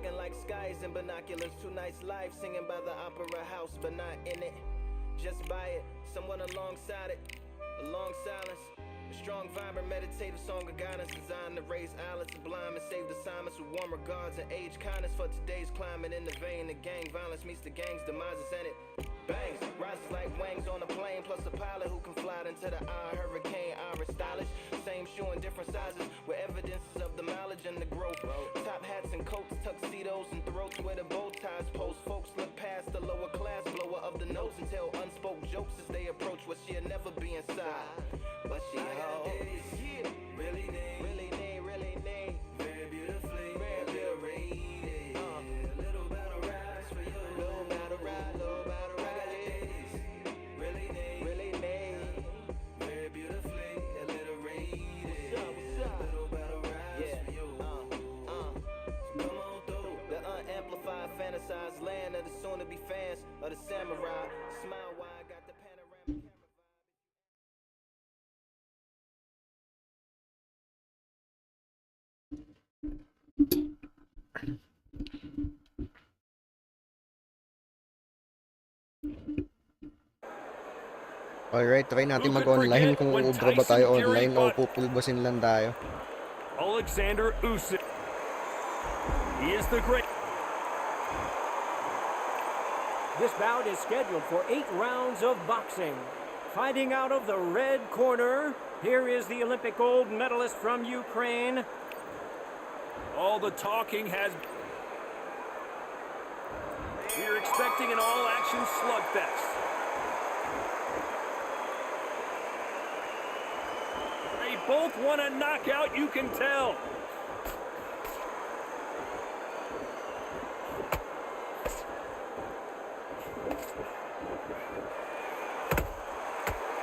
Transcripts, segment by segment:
looking like skies and binoculars. Too nice life, singing by the opera house, but not in it. Just by it, someone alongside it. A long silence, a strong, vibrant, meditative song of guidance designed to raise islands sublime and save the assignments with warm regards and age kindness for today's climate. In the vein, the gang violence meets the gang's demises in it. Bangs, rises like wings on a plane, plus a pilot who can fly into the eye. Hurricane, iris stylish, same shoe in different sizes, with evidences of the mileage and the growth. Top hats and coats, tuxedos and throats where the bow ties post. Folks look past the lower class blower of the notes and tell unspoke jokes as they approach what she'll never be inside. But she holds, really need, really need, really need, very beautifully, very beautifully. A little battle rise for you, little battle rise, little battle rise. Really need, really need, very beautifully, a little rated. Little battle rise for you. So come on through the unamplified, fantasized land of the soon-to-be fans of the samurai. Smile wide, got the panoramic. Alright, try natin mag-online kung uubra ba tayo online o pupulbasin lang tayo. Alexander Usyk. He is the great. This bout is scheduled for 8 rounds of boxing. Fighting out of the red corner, here is the Olympic gold medalist from Ukraine. All the talking has. We're expecting an all-action slugfest. They both want a knockout, you can tell.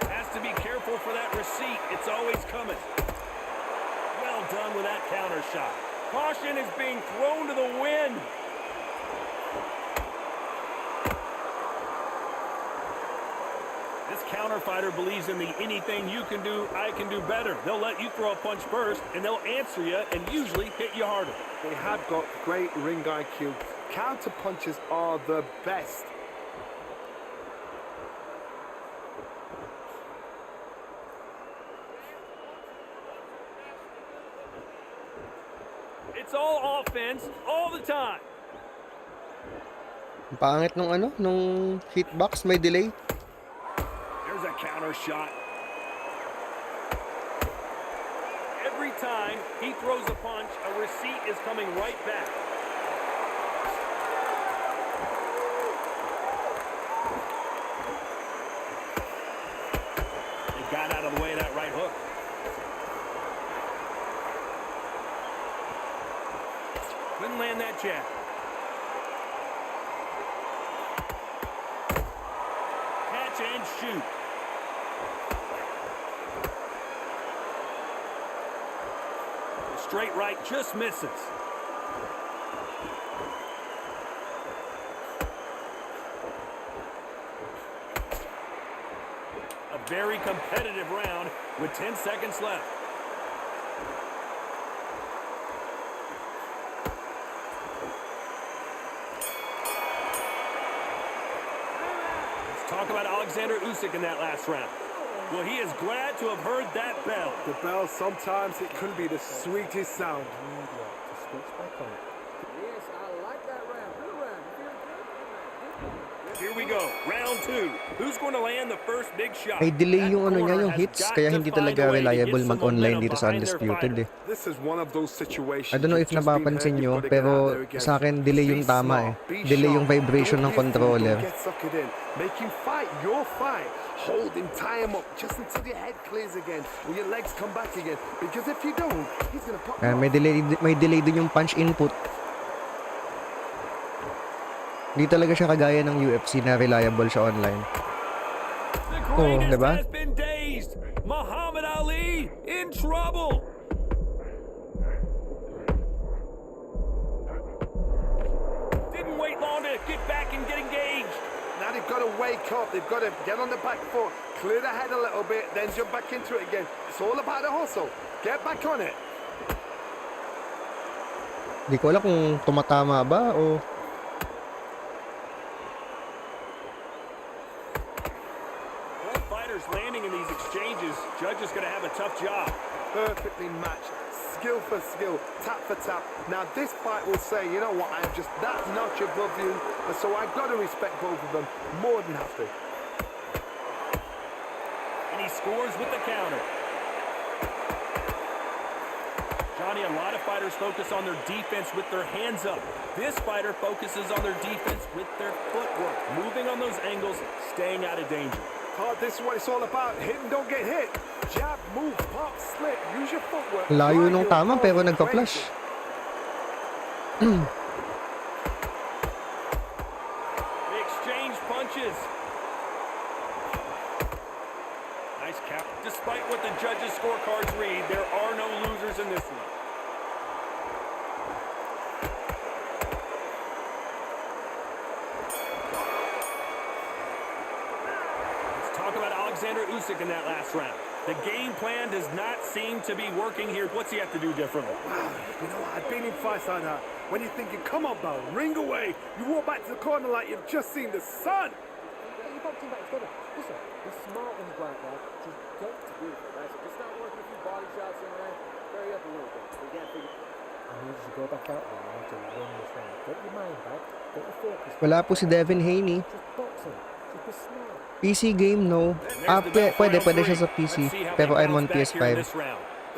Has to be careful for that receipt. It's always coming. Well done with that counter shot. Caution is being thrown to the wind. This counter fighter believes in the anything you can do, I can do better. They'll let you throw a punch first, and they'll answer you and usually hit you harder. They have got great ring IQ. Counter punches are the best. It's all offense all the time. Pangit nung hitbox, may delay. There's a counter shot. Every time he throws a punch, a receipt is coming right back. They got out of the way of that right hook. Couldn't land that jab. Catch and shoot. Straight right just misses. A very competitive round with 10 seconds left. Let's talk about Alexander Usyk in that last round. Well, he is glad to have heard that bell. The bell, sometimes it can be the sweetest sound. Yes, I like that round. Good round. Here we go, round 2. Who's going to land the first big shot? May delay yung yung hits, kaya hindi talaga reliable mag-online dito sa Undisputed eh. This is one of those situations. I don't know if napapansin nyo, pero sa akin delay yung tama eh. Delay yung vibration ng controller. Make him fight your fight. Hold him, tie him up, just until your head clears again, or your legs come back again. Because if you don't, he's gonna pop. May delay din yung punch input. Hindi talaga siya kagaya ng UFC na reliable siya online. Oh, diba? Has been dazed. Muhammad Ali in trouble. Didn't wait long to get back and get engaged. Now they've got to wake up. They've got to get on the back foot, clear the head a little bit, then jump back into it again. It's all about the hustle. Get back on it. Hindi ko alam kung tumatama ba o... Both fighters landing in these exchanges. Judge is going to have a tough job. Perfectly matched. Skill for skill, tap for tap. Now this fight will say, you know what, I'm just that notch above you, and so I've got to respect both of them more than have to. And he scores with the counter. Johnny, a lot of fighters focus on their defense with their hands up. This fighter focuses on their defense with their footwork, moving on those angles, staying out of danger. This is what it's all about. Hit and don't get hit. Jab, move, pop, slip. Use your footwork. Layo Drive nung your tama pero opponent nagpa-flash. crazy. They exchange punches. Nice cap. Despite what the judges' scorecards read, there are no losers in this one. Let's talk about Alexander Usyk in that last round. The game plan does not seem to be working here. What's he have to do differently? Wow, you know what? I've been in fights like that. When you're thinking, come on, Bell, ring away. You walk back to the corner like you've just seen the sun. You boxing back together. Listen, he's smart when he's like that. Just get to do it. Right? So just start working a few body shots in there. Hurry up a little bit. So you can't figure. I need you to go back out there. I need to win this round. Get your mind back. Get your focus. Wala po si Devin Haney. Just boxing. Just be smart. PC game, no. Pwede siya sa PC. Pero I'm on PS5.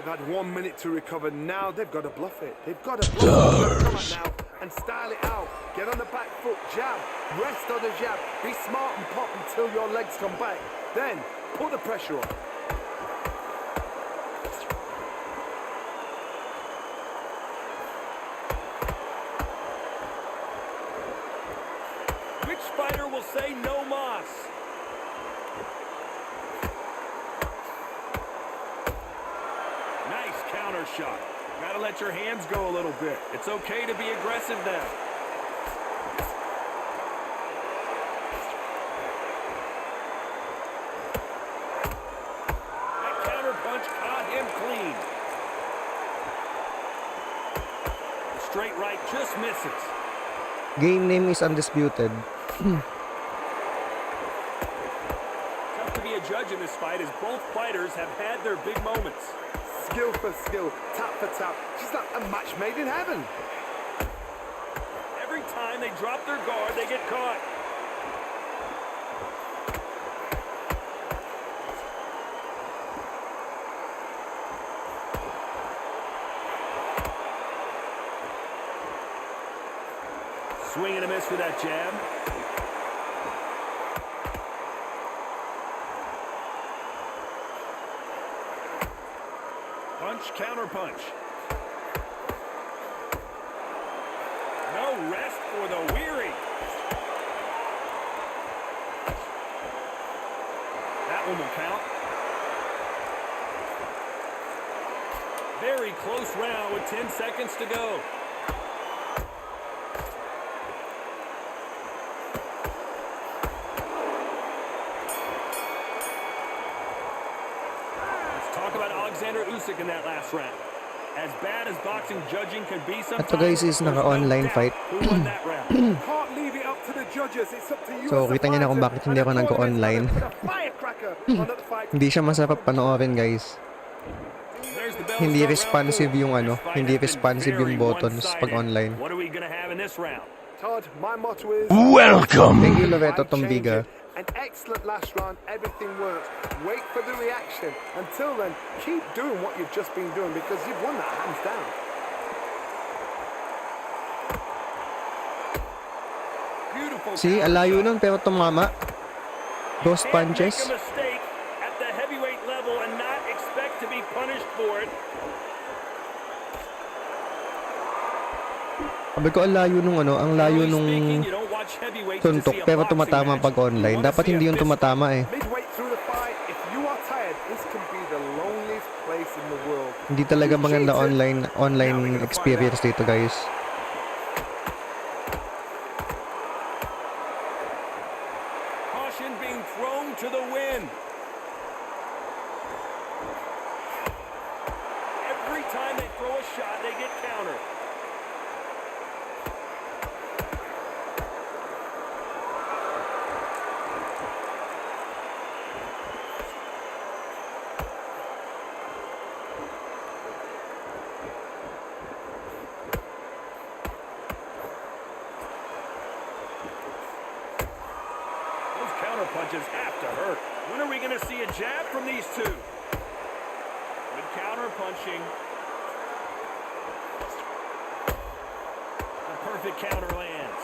They've had 1 minute to recover. Now they've got to bluff it. They've got to bluff it. Come on now and style it out. Get on the back foot, jab. Rest on the jab. Be smart and pop until your legs come back. Then put the pressure on. Which fighter will say no mas? Nice counter shot. Gotta let your hands go a little bit. It's okay to be aggressive now. That counter punch caught him clean. The straight right just misses. Game name is Undisputed. Tough to be a judge in this fight as both fighters have had their big moments. Skill for skill, tap for tap. Just like a match made in heaven. Every time they drop their guard, they get caught. Swing and a miss for that jab. Punch, counter punch. No rest for the weary. That one will count. Very close round with 10 seconds to go. Alexander Usyk in that last round. As bad as boxing judging can be sometimes. Ito guys is naka-online fight. So kita niyo na kung bakit hindi ako nag-online. Hindi siya masarap panoorin guys. Hindi responsive yung hindi responsive yung buttons pag online. Welcome. Thank you Loreto Tombiga. An excellent last round, everything works. Wait for the reaction. Until then, keep doing what you've just been doing because you've won that hands down. See, alayo nun pero tumama. Ghost punches. Make a mistake at the heavyweight level and not expect to be punished for it. Sabi ko, ang layo nung suntok pero tumatama pag online. Dapat hindi yung tumatama eh. Hindi talaga maganda online experience dito guys. Caution being thrown to the wind. Every time they throw a shot, they get countered. are we going to see a jab from these two? Good counter punching. The perfect counter lands.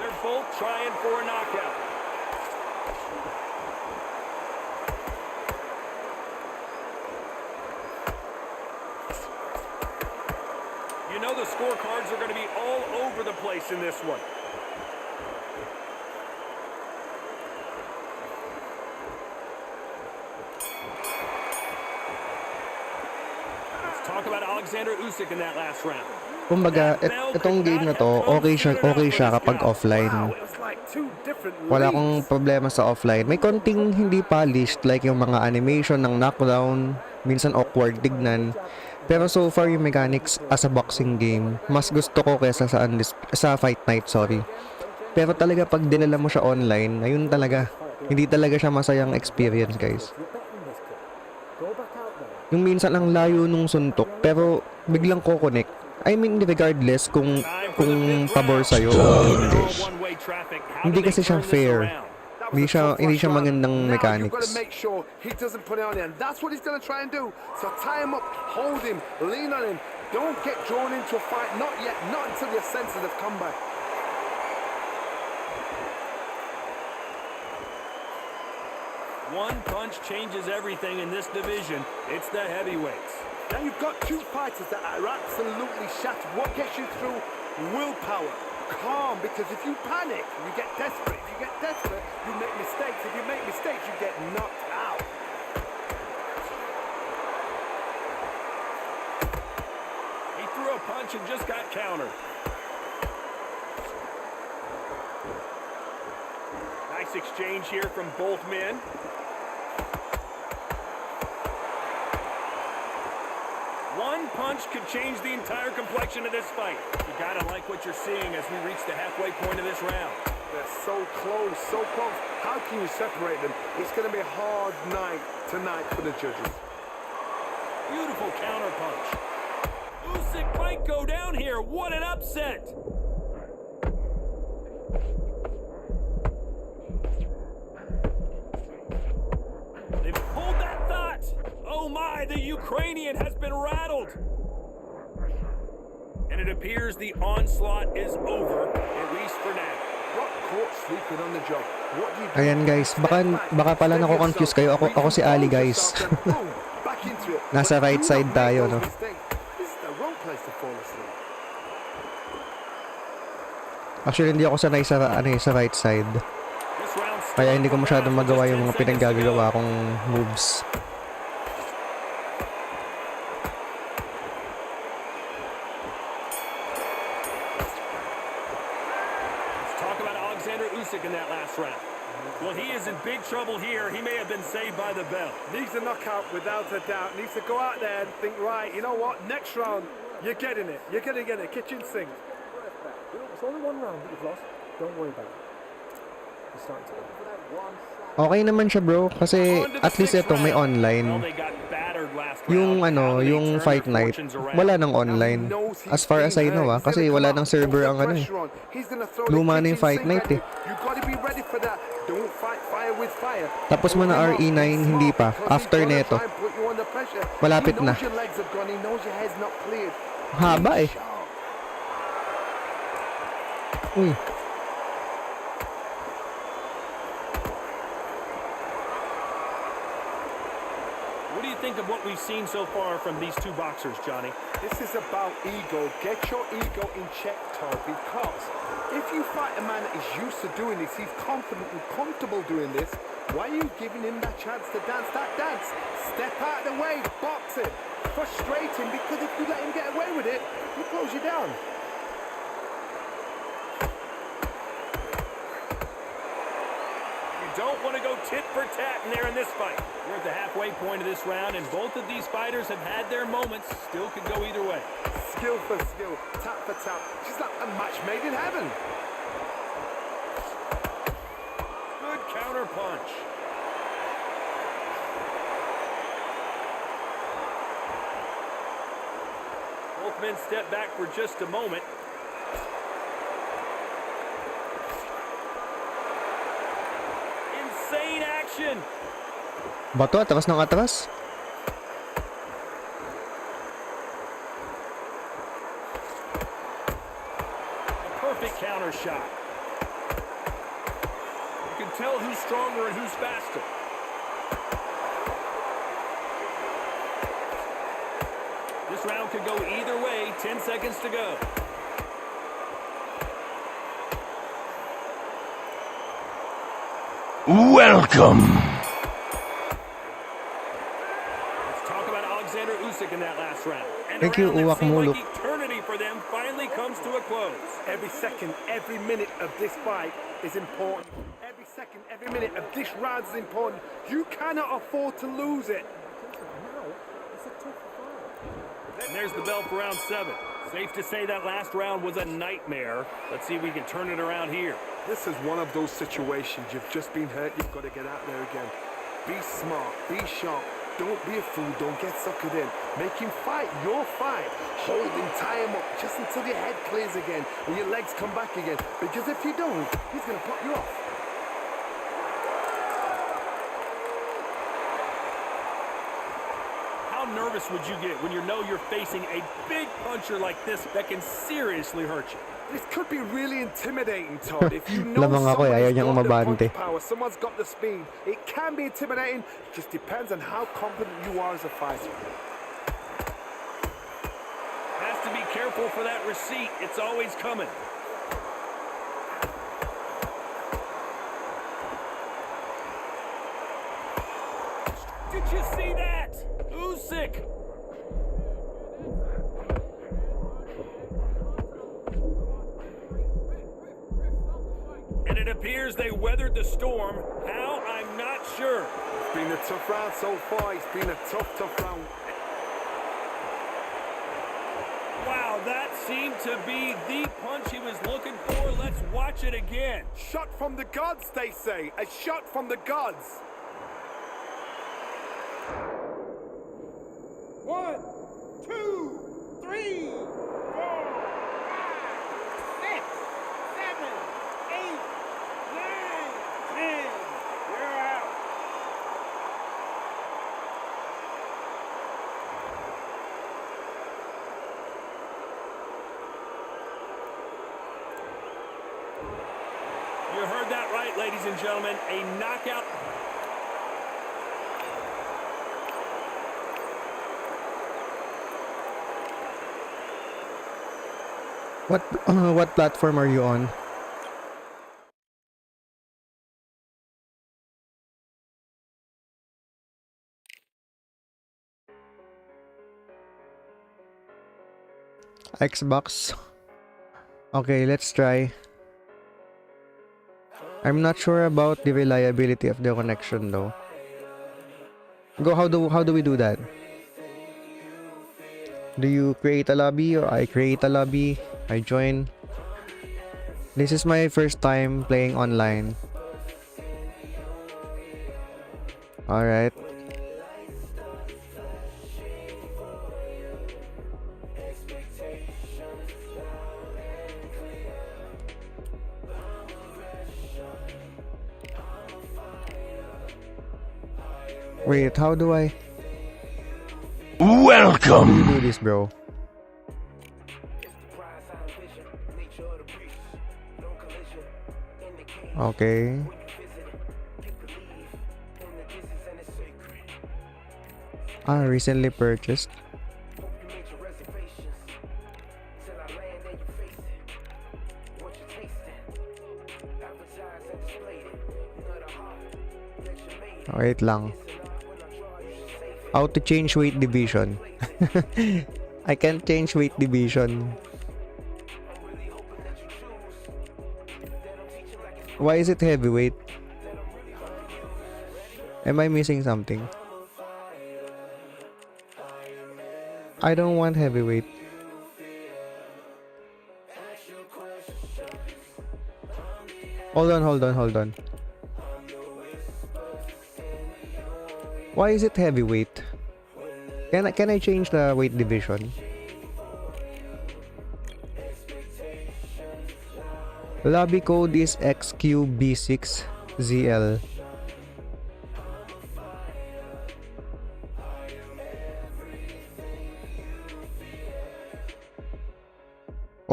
They're both trying for a knockout. You know the scorecards are going to be all over the place in this one. Let's talk about Alexander Usyk in that last round. Kumbaga, itong game na to, okay siya kapag offline. Wow, it was like two different Wala akong leagues. problema sa offline. May konting hindi polished, like yung mga animation ng knockdown, minsan awkward tignan. Pero so far yung mechanics as a boxing game, mas gusto ko kesa sa Fight Night, sorry. Pero talaga pag dinala mo siya online, ayun talaga. Hindi talaga siya masayang experience, guys. Yung minsan ang layo nung suntok, pero biglang ko-connect. I mean, regardless kung pabor sa'yo o hindi. Hindi kasi siya fair. Hindi siya magandang Now you've got to mechanics. make sure he doesn't put it on you, and that's what he's going to try and do. So tie him up, hold him, lean on him. Don't get drawn into a fight. Not yet. Not until your senses have come back. One punch changes everything in this division. It's the heavyweights. Now you've got two fighters that are absolutely shattered. What gets you through? Willpower. Calm, because if you panic, you get desperate. If you get desperate, you make mistakes. If you make mistakes, you get knocked out. He threw a punch and just got countered. Nice exchange here from both men. One punch could change the entire complexion of this fight. You gotta like what you're seeing as we reach the halfway point of this round. They're so close, so close. How can you separate them? It's going to be a hard night tonight for the judges. Beautiful counter punch. Usyk might go down here. What an upset! They've pulled that thought. Oh my, the Ukrainian has been rattled. And it appears the onslaught is over, at least for now. Got caught sleeping on the job. What do you do? Ayan guys, baka pala nako-confuse kayo. Ako si Ali, guys. Nasa right side tayo, no? This is the wrong place to fall asleep. Actually, hindi ako sanay sa right side. This round Kaya hindi ko masyadong around for magawa just yung 10 mga seconds to go. pinaggagawa kong moves. Let's talk about Alexander Usyk in that last round. Well, he is in big trouble here. He may have been saved by the bell. Needs a knockout without a doubt. Needs to go out there and think, right, you know what? Next round, you're getting it. You're going to get it. Kitchen sink. It's only one round that you've lost. Don't worry about it. You're starting to win. Okay naman siya, bro, kasi On to the at least sixth ito may round. Well, online. they got battered last Yung round. How do they yung turn fight their night, fortunes around? wala nang online. As far as I know, kasi wala nang server ang ano eh. Luma na yung fight night eh. You got to be ready for that. Don't fight fire with fire. Tapos mo na RE9, hindi pa. After neto. Malapit na. He knows your legs have gone. He knows your head's not cleared. Haba eh. Uy. What do you think of what we've seen so far from these two boxers, Johnny? This is about ego. Get your ego in check, Todd, because if you fight a man that is used to doing this, he's confident and comfortable doing this, why are you giving him that chance to dance that dance? Step out of the way, box him, frustrate him, because if you let him get away with it, he'll close you down. You don't want to go tit for tat in there in this fight. We're at the halfway point of this round, and both of these fighters have had their moments. Still could go either way. Skill for skill, tap for tap. She's like a match made in heaven. Good counter punch. Both men step back for just a moment. insane action. Bato, atras ng atras. Perfect counter shot. You can tell who's stronger and who's faster. This round could go either way. 10 seconds to go. Welcome. Let's talk about Alexander Usyk in that last round. And Thank you, a round that Uwak seemed Muluk. like eternity for them finally comes to a close. Every second, every minute of this fight is important. Every second, every minute of this round is important. You cannot afford to lose it. And there's the bell for round 7. Safe to say that last round was a nightmare. Let's see if we can turn it around here. This is one of those situations. You've just been hurt. You've got to get out there again. Be smart. Be sharp. Don't be a fool. Don't get suckered in. Make him fight your fight. Hold him, tie him up just until your head clears again and your legs come back again. Because if you don't, he's going to pop you off. How nervous would you get when you know you're facing a big puncher like this that can seriously hurt you? This could be really intimidating, Todd. If you know Lamang ako ayaw somebody's niyang got the umabante. punch power, someone's got the speed, it can be intimidating. It just depends on how confident you are as a fighter. Has to be careful for that receipt. It's always coming. Did you see that? Usyk. And it appears they weathered the storm. How? I'm not sure. It's been a tough round so far. It's been a tough round. Wow, that seemed to be the punch he was looking for. Let's watch it again. Shot from the gods, they say. A shot from the gods. 1, 2, 3, 4, 5, 6, 7, 8, 9, 10. You're out. You heard that right, ladies and gentlemen. A knockout. What platform are you on? Xbox. Okay, let's try. I'm not sure about the reliability of the connection though. Go, how do we do that? Do you create a lobby or I create a lobby? I join. This is my first time playing online. Alright. Wait, how do I Welcome. do this, bro? Okay. Recently purchased. Wait lang. How to change weight division? I can't change weight division. Why is it heavyweight? Am I missing something? I don't want heavyweight. Hold on. Why is it heavyweight? Can I change the weight division? Lobby code is XQB6ZL.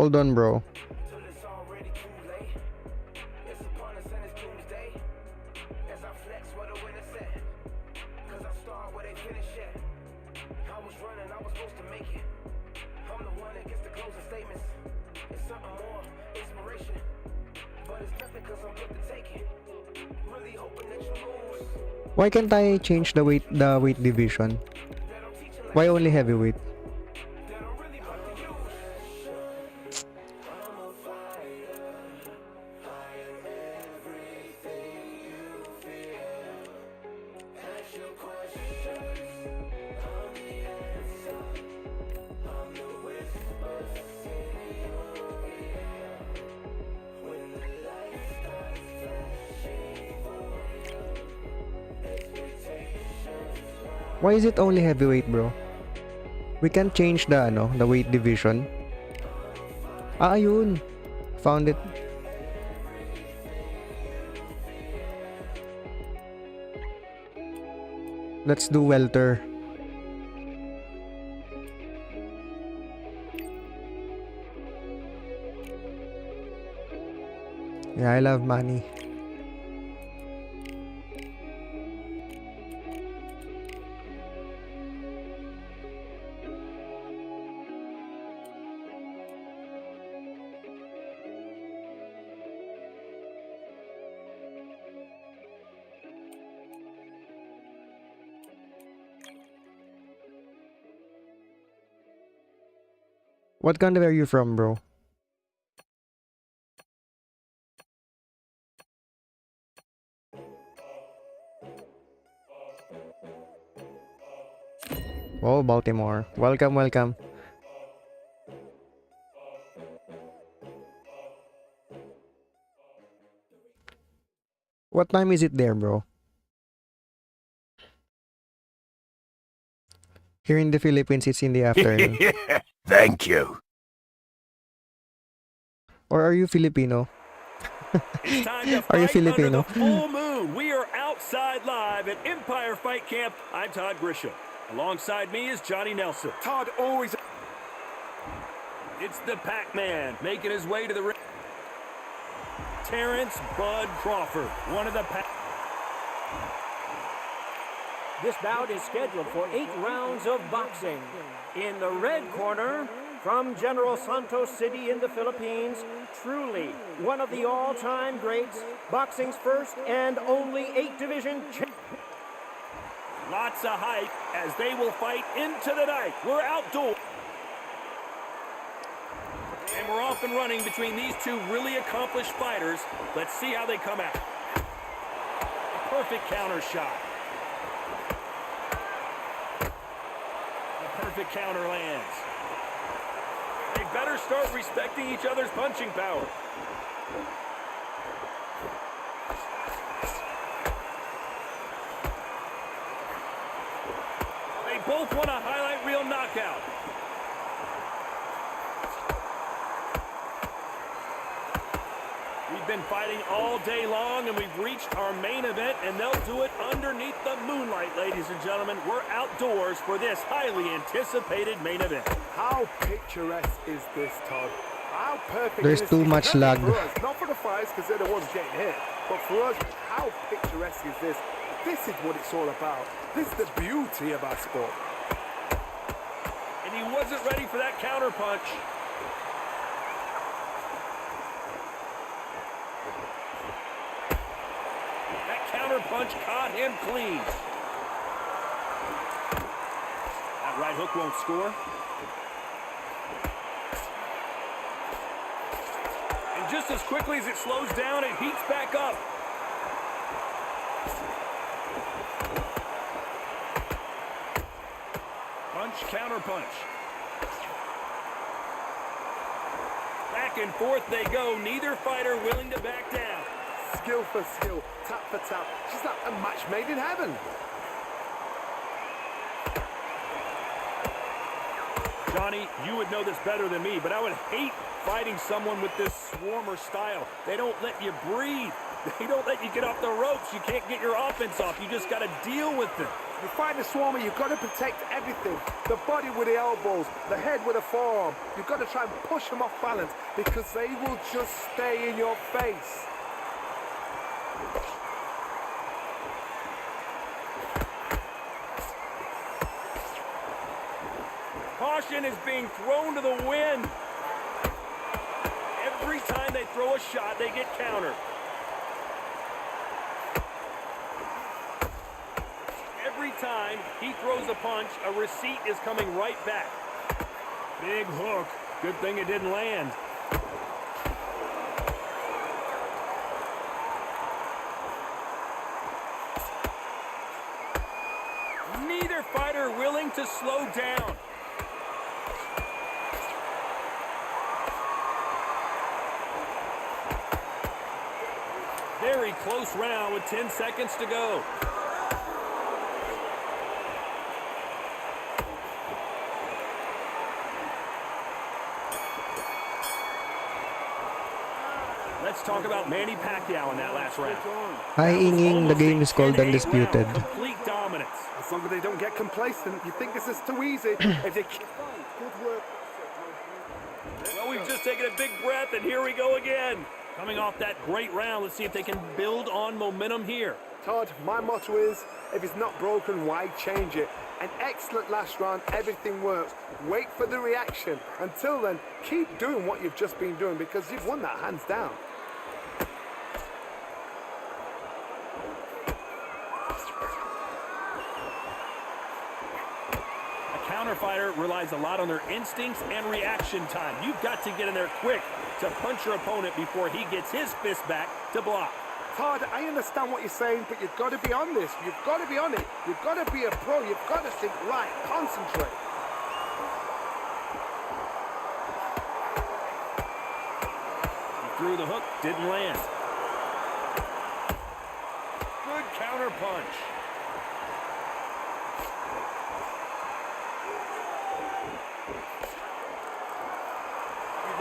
Hold on, bro. Till it's already too late. It's upon us and it's doomsday. As I flex where the winners at. Cause I start where they finish at. I was running, I was supposed to make it. I'm the one that gets the closing statements. It's something more, inspiration. But it's nothing cause I'm good to take it. Really hoping that you lose. Why can't I change the weight division? Why only heavyweight? That I'm really about to use. Why is it only heavyweight, bro? We can change the the weight division. Ah, ayun. Found it. Let's do welter. Yeah, I love money. What country are you from, bro? Oh, Baltimore. Welcome, welcome. What time is it there, bro? Here in the Philippines, it's in the afternoon. Thank you. Or are you Filipino? It's time to Are you fight under Filipino? the full moon. We are outside live at Empire Fight Camp. I'm Todd Grisham. Alongside me is Johnny Nelson. Todd always. It's the Pac-Man making his way to the ring. Terrence Bud Crawford, one of the This bout is scheduled for 8 rounds of boxing. In the red corner, from General Santos City in the Philippines, truly one of the all-time greats, boxing's first and only 8-division champion. Lots of hype as they will fight into the night. We're outdoors. And we're off and running between these two really accomplished fighters. Let's see how they come out. A perfect counter shot. A perfect counter lands. They better start respecting each other's punching power. They both want a highlight reel knockout. We've been fighting all day long, and we've reached our main event, and they'll do it underneath the moonlight, ladies and gentlemen. We're outdoors for this highly anticipated main event. How picturesque is this, Todd? How perfect There's is too this? much Not lag. for us, not for the fighters, because they're the ones getting hit. But for us, how picturesque is this? This is what it's all about. This is the beauty of our sport. And he wasn't ready for that counter punch. That counter punch caught him clean. That right hook won't score. And just as quickly as it slows down, it heats back up. Punch, counter punch. Back and forth they go, neither fighter willing to back down. Skill for skill, tap for tap. Just like a match made in heaven. Johnny, you would know this better than me, but I would hate fighting someone with this swarmer style. They don't let you breathe. They don't let you get off the ropes. You can't get your offense off. You just got to deal with them. You fight the Swarmer, you've got to protect everything. The body with the elbows, the head with the forearm. You've got to try and push them off balance because they will just stay in your face. Caution is being thrown to the wind. Every time they throw a shot, they get countered. Every time he throws a punch, a receipt is coming right back. Big hook. Good thing it didn't land. Neither fighter willing to slow down. Very close round with 10 seconds to go. Let's talk about Manny Pacquiao in that last round. Hi, Inging. The game is called Undisputed. Complete dominance. As long as they don't get complacent, you think this is too easy. If they... Well, we've just taken a big breath, and here we go again. Coming off that great round, let's see if they can build on momentum here. Todd, my motto is, if it's not broken, why change it? An excellent last round, everything works. Wait for the reaction. Until then, keep doing what you've just been doing because you've won that hands down. Counter fighter relies a lot on their instincts and reaction time. You've got to get in there quick to punch your opponent before he gets his fist back to block. Todd, I understand what you're saying, but you've got to be on this. You've got to be on it. You've got to be a pro. You've got to think right. Concentrate. He threw the hook, didn't land. Good counter punch.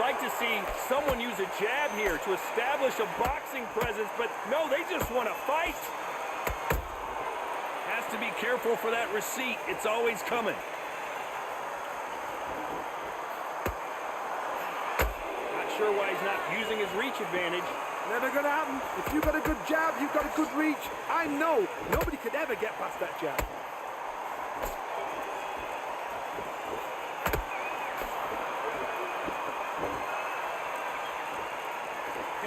Like to see someone use a jab here to establish a boxing presence, but no, they just want to fight. Has to be careful for that receipt. It's always coming. Not sure why he's not using his reach advantage. Never gonna happen. If you've got a good jab, you've got a good reach. I know nobody could ever get past that jab.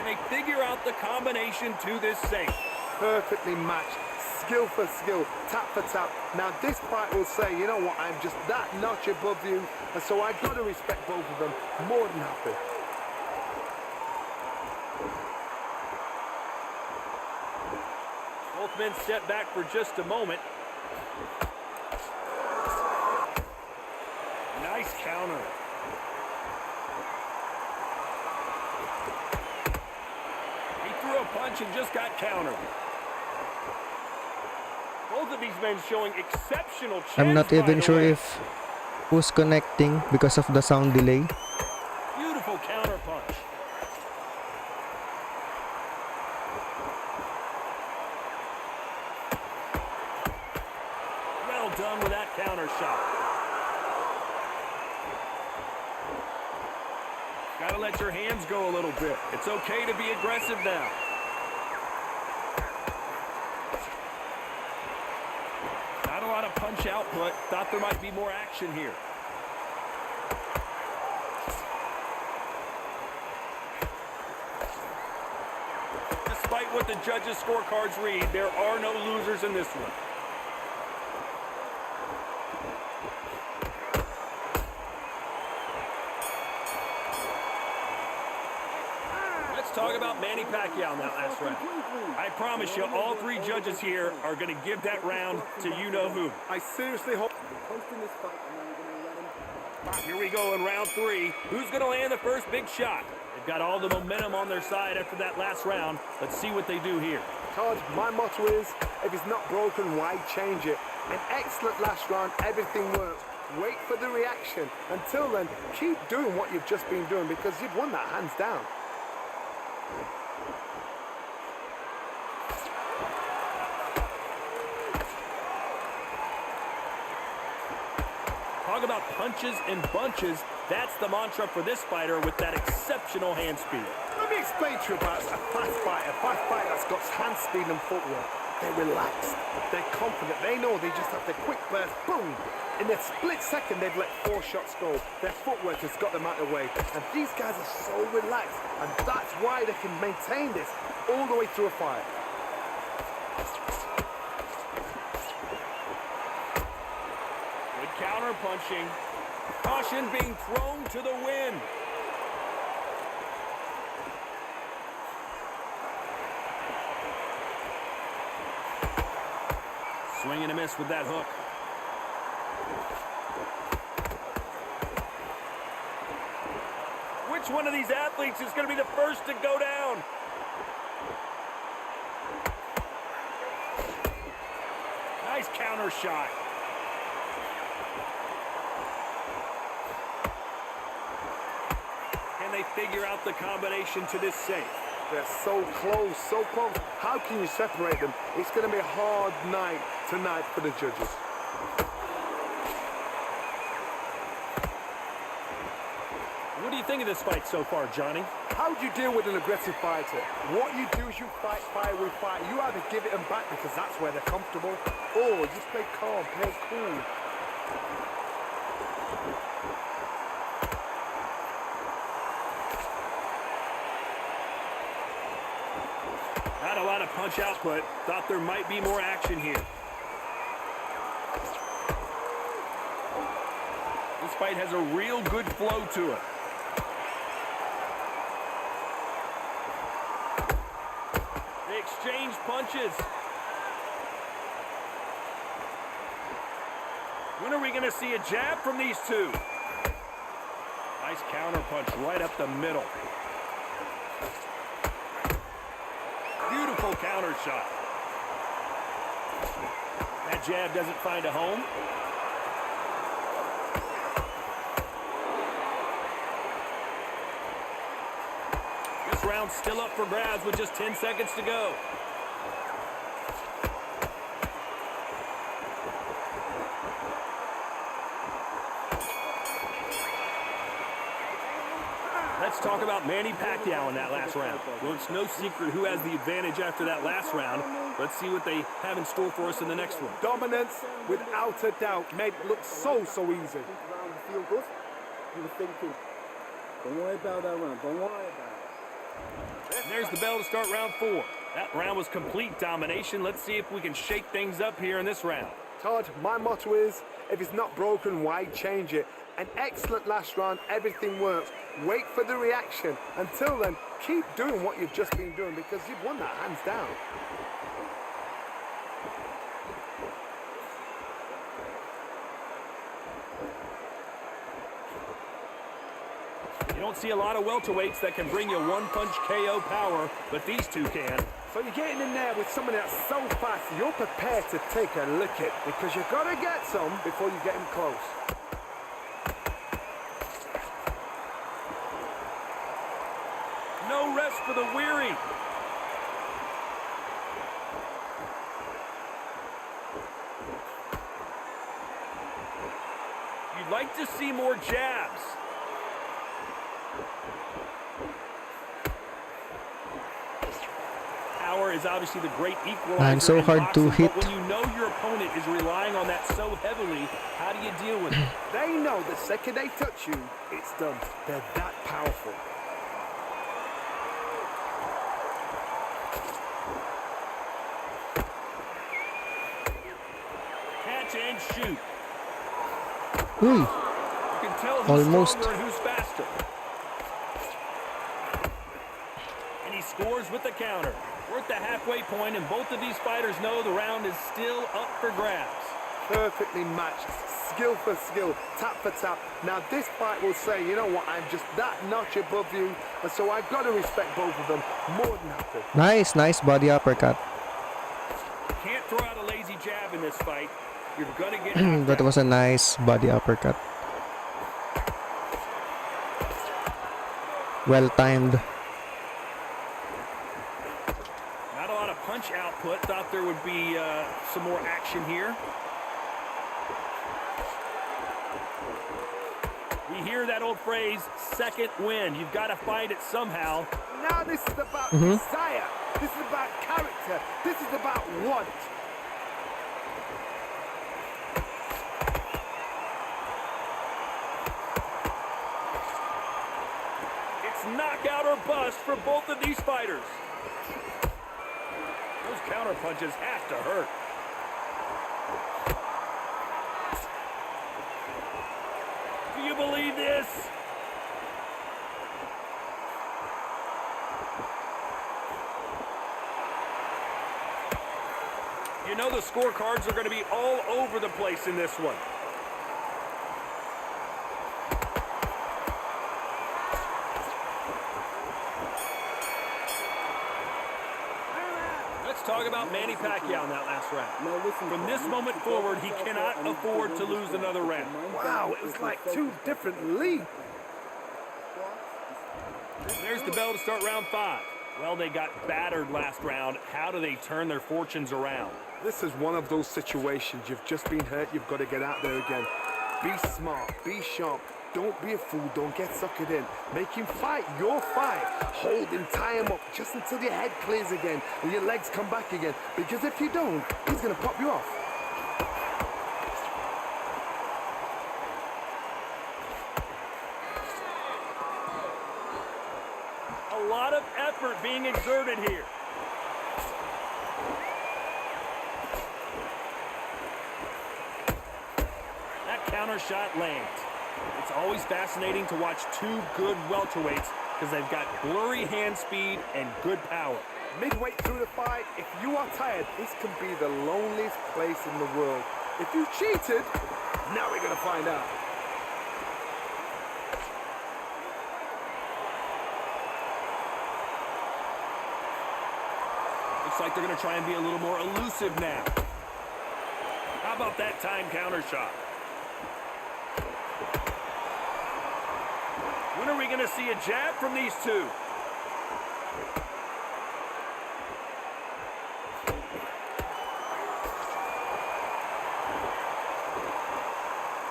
They figure out the combination to this safe. Perfectly matched, skill for skill, tap for tap. Now this fight will say, you know what, I'm just that notch above you, and so I've got to respect both of them more than happy. Both men step back for just a moment. Nice counter. Threw a punch and just got countered. Both of these men showing exceptional chance. I'm not even sure if who's connecting because of the sound delay. Beautiful counter punch. Well done with that counter shot. Gotta let your hands go a little bit. It's okay to be aggressive now. Not a lot of punch output. Thought there might be more action here. Despite what the judges' scorecards read, there are no losers in this one. Talk about Manny Pacquiao in that last round. I promise you, all three judges here are going to give that round to you-know-who. I seriously hope... Here we go in round three. Who's going to land the first big shot? They've got all the momentum on their side after that last round. Let's see what they do here. Todd, my motto is, if it's not broken, why change it? An excellent last round, everything works. Wait for the reaction. Until then, keep doing what you've just been doing because you've won that hands down. Talk about punches and bunches. That's the mantra for this fighter with that exceptional hand speed. Let me explain to you about a fast fighter that's got hand speed and footwork. They're relaxed, they're confident, they know they just have the quick burst, boom! In a split second, they've let 4 shots go. Their footwork has got them out of the way. And these guys are so relaxed, and that's why they can maintain this all the way through a fight. Good counter punching. Caution being thrown to the wind. Swing and a miss with that hook. Which one of these athletes is going to be the first to go down? Nice counter shot. Can they figure out the combination to this safe? They're so close, so close. How can you separate them? It's going to be a hard night tonight for the judges. What do you think of this fight so far, Johnny? How do you deal with an aggressive fighter? What you do is you fight fire with fire. You either give it them back because that's where they're comfortable, or just play calm, play cool. Not a lot of punch output. Thought there might be more action here. This fight has a real good flow to it. They exchange punches. When are we going to see a jab from these two? Nice counter punch right up the middle. Beautiful counter shot. That jab doesn't find a home. This round's still up for grabs with just 10 seconds to go. Let's talk about Manny Pacquiao in that last round. Well, it's no secret who has the advantage after that last round. Let's see what they have in store for us in the next one. Dominance, without a doubt, made it look so easy. Feel good? You were thinking, don't worry about that round, don't worry about it. And there's the bell to start round 4. That round was complete domination. Let's see if we can shake things up here in this round. Todd, my motto is, if it's not broken, why change it? An excellent last round, everything works. Wait for the reaction. Until then, keep doing what you've just been doing because you've won that hands down. You don't see a lot of welterweights that can bring you one-punch KO power, but these two can. So you're getting in there with somebody that's so fast, you're prepared to take a licking because you've got to get some before you get him close. No rest for the weary. You'd like to see more jabs. Power is obviously the great equalizer. Man, so in hard to boxing, hit. but when you know your opponent is relying on that so heavily, how do you deal with it? They know the second they touch you, it's done. They're that powerful. Catch and shoot. Uy, You can tell who's Almost. stronger and who's faster. And he scores with the counter. We're at the halfway point, and both of these fighters know the round is still up for grabs. Perfectly matched, skill for skill, tap for tap. Now this fight will say, you know what, I'm just that notch above you, and so I've got to respect both of them more than happy. nice body uppercut. Can't throw out a lazy jab in this fight. You're gonna get That was a nice body uppercut. Well timed. not a lot of punch output. Thought there would be some more action here. You hear that old phrase, second wind. You've got to find it somehow. Now this is about desire. This is about character. This is about want. It's knockout or bust for both of these fighters. Those counter punches have to hurt. Do you believe this? You know the scorecards are going to be all over the place in this one. Let's talk about Manny Pacquiao in that last round. Now listen, From this moment forward, he cannot afford to lose another round. Wow, it was like two different leagues. There's the bell to start round 5. Well, they got battered last round. How do they turn their fortunes around? This is one of those situations. You've just been hurt. You've got to get out there again. Be smart. Be sharp. Don't be a fool. Don't get suckered in. Make him fight your fight. Hold him, tie him up just until your head clears again and your legs come back again. Because if you don't, he's going to pop you off. A lot of effort being exerted here. That counter shot lands. It's always fascinating to watch two good welterweights because they've got blurry hand speed and good power. Midway through the fight, if you are tired, this can be the loneliest place in the world. If you cheated, now we're going to find out. Looks like they're going to try and be a little more elusive now. How about that time counter shot? When are we going to see a jab from these two?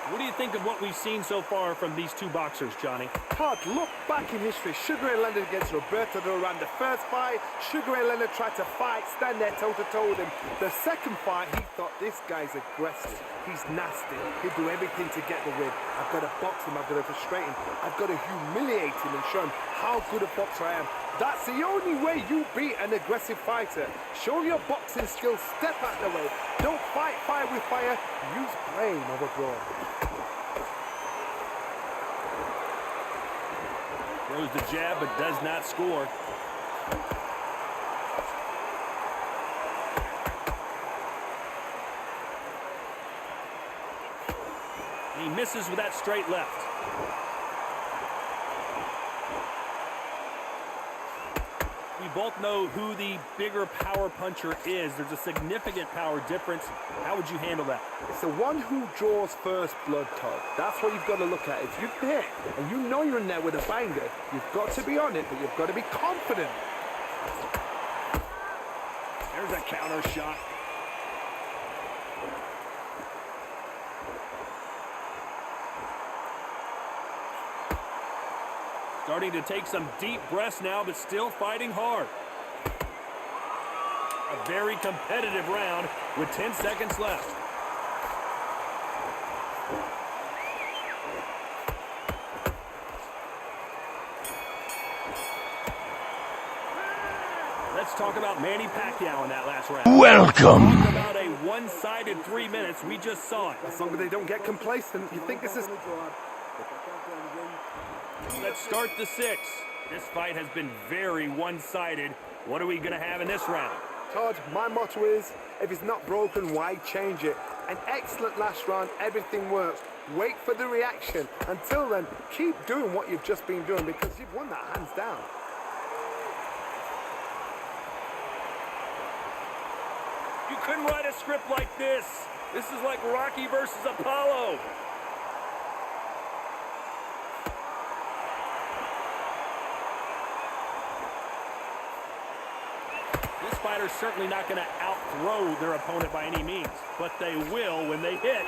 What do you think of what we've seen so far from these two boxers, Johnny? Todd, look back in history. Sugar Ray Leonard against Roberto Duran. The first fight, Sugar Ray Leonard tried to fight, stand there toe-to-toe with him. The second fight, he thought, this guy's aggressive. He's nasty. He'll do everything to get the win. I've got to box him. I've got to frustrate him. I've got to humiliate him and show him how good a boxer I am. That's the only way you beat an aggressive fighter. Show your boxing skills. Step out the way. Don't fight fire with fire. Use brain over brawn. Throws the jab but does not score. He misses with that straight left. We both know who the bigger power puncher is. There's a significant power difference. How would you handle that? It's the one who draws first blood, Todd. That's what you've got to look at. If you're hit and you know you're in there with a banger, you've got to be on it, but you've got to be confident. There's a counter shot. Starting to take some deep breaths now, but still fighting hard. A very competitive round with 10 seconds left. Let's talk about Manny Pacquiao in that last round. Welcome. Talk about a one-sided 3 minutes. We just saw it. As long as they don't get complacent, you think this is... Let's start the 6. This fight has been very one-sided. What are we going to have in this round? Todd, my motto is, if it's not broken, why change it? An excellent last round, everything works. Wait for the reaction. Until then, keep doing what you've just been doing because you've won that hands down. You couldn't write a script like this. This is like Rocky versus Apollo. This fighter's certainly not going to outthrow their opponent by any means, but they will, when they hit,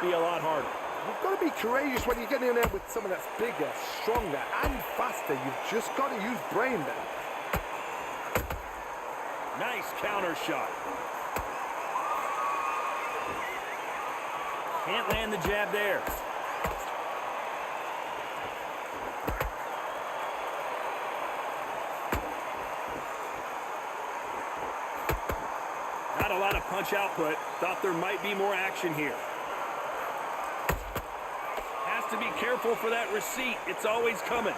be a lot harder. You've got to be courageous when you get in there with someone that's bigger, stronger, and faster. You've just got to use brain there. Nice counter shot. Can't land the jab there. Not a lot of punch output. Thought there might be more action here. Has to be careful for that receipt. It's always coming.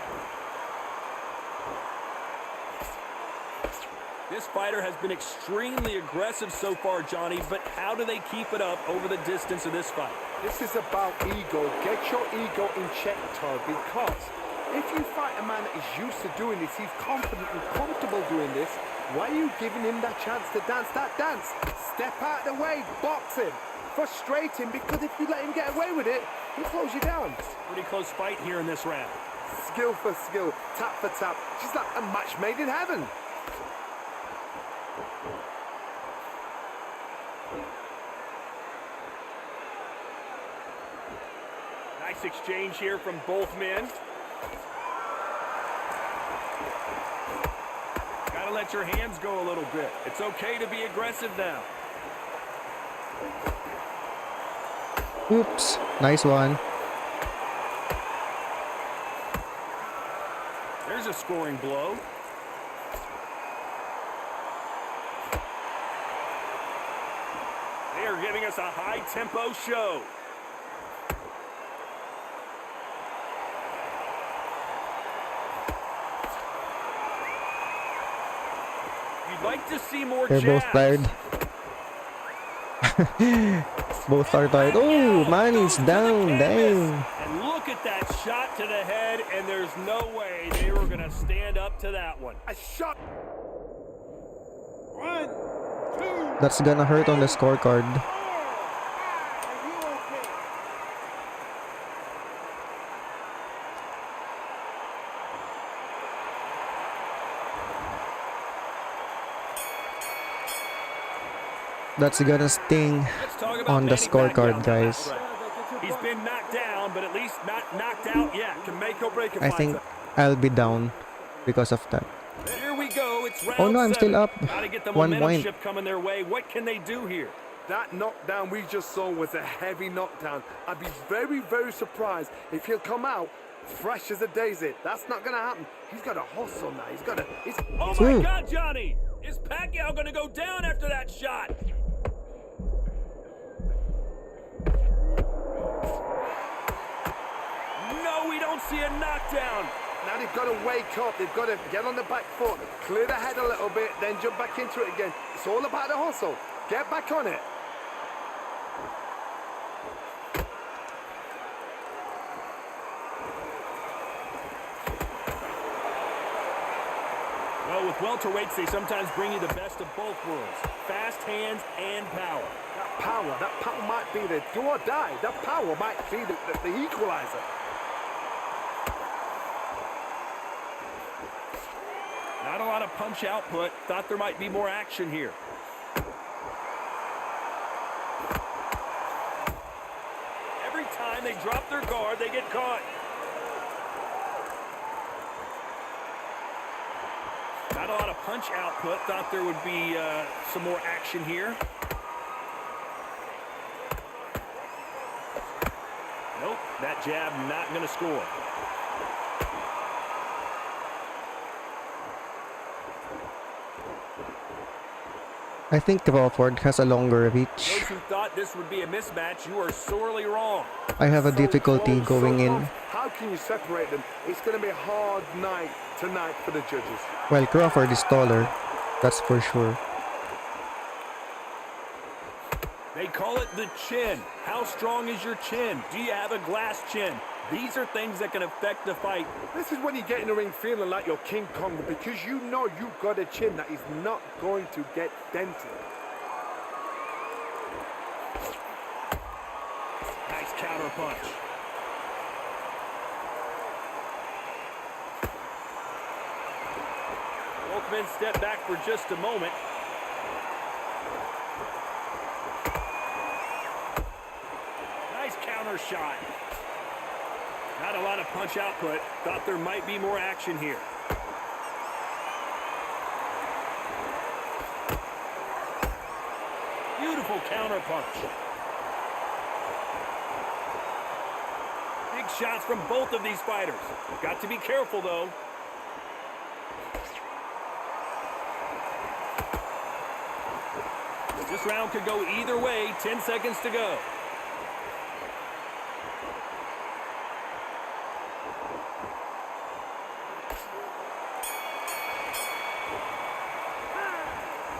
This fighter has been extremely aggressive so far, Johnny, but how do they keep it up over the distance of this fight? This is about ego. Get your ego in check, Todd, because if you fight a man that is used to doing this, he's confident and comfortable doing this, why are you giving him that chance to dance that dance? Step out of the way, box him, frustrate him, because if you let him get away with it, he'll close you down. Pretty close fight here in this round. Skill for skill, tap for tap. She's like a match made in heaven. Nice exchange here from both men. Gotta let your hands go a little bit. It's okay to be aggressive now. Oops. Nice one. There's a scoring blow. They are giving us a high-tempo show. You'd like to see more They're both jabs. tired. Both are tired. Oh, Manny's down. Dang. And look at that shot to the head, and there's no way they were going to stand up to that one. A shot. 1, 2, That's gonna hurt on the scorecard. 4. Are you okay? That's gonna sting Let's talk about on the Manny scorecard, Pacquiao. guys. He's been knocked down, but at least not knocked out yet. Can make or break a I fighter. think I'll be down because of that. Here we go. It's round Oh no, I'm still 7. up. Gotta get the 1 momentum point. shift coming their way. What can they do here? That knockdown we just saw was a heavy knockdown. I'd be very, very surprised if he'll come out fresh as a daisy. That's not going to happen. He's got a hustle now. He's got a... Oh my Ooh. God, Johnny! Is Pacquiao gonna go down after that shot? No, we don't see a knockdown. Now they've got to wake up. They've got to get on the back foot, clear the head a little bit, then jump back into it again. It's all about the hustle. Get back on it. Well, with welterweights, they sometimes bring you the best of both worlds. Fast hands and power. That power might be the do or die. That power might be the equalizer. Not a lot of punch output. Thought there might be more action here. Every time they drop their guard, they get caught. Not a lot of punch output. Thought there would be some more action here. Nope, that jab not going to score. I think Crawford has a longer reach. Those who thought this would be a mismatch, you are sorely wrong. I have a difficulty close, going in. close. How can you separate them? It's going to be a hard night tonight for the judges. Well, Crawford is taller. That's for sure. They call it the chin. How strong is your chin? Do you have a glass chin? These are things that can affect the fight. This is when you get in the ring feeling like you're King Kong because you know you've got a chin that is not going to get dented. Nice counter punch. Both men step back for just a moment. Nice counter counter shot. Not a lot of punch output. Thought there might be more action here. Beautiful counter punch. Big shots from both of these fighters. Got to be careful, though. This round could go either way. 10 seconds to go.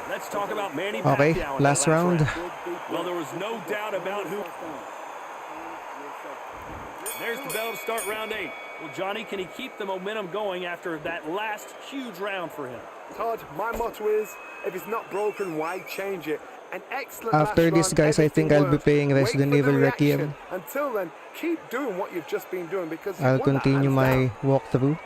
Let's talk about Manny Okay, Pacquiao in last that round. Well, there was no doubt about who. There's the bell to start round 8. Well, Johnny, can he keep the momentum going after that last huge round for him? Todd, my motto is, if it's not broken, why change it? An excellent After last this, round, guys, I think I'll be everything playing works. Resident Wait for the Evil reaction. Requiem. Until then, keep doing what you've just been doing because I'll you've won that continue hands my down. walkthrough.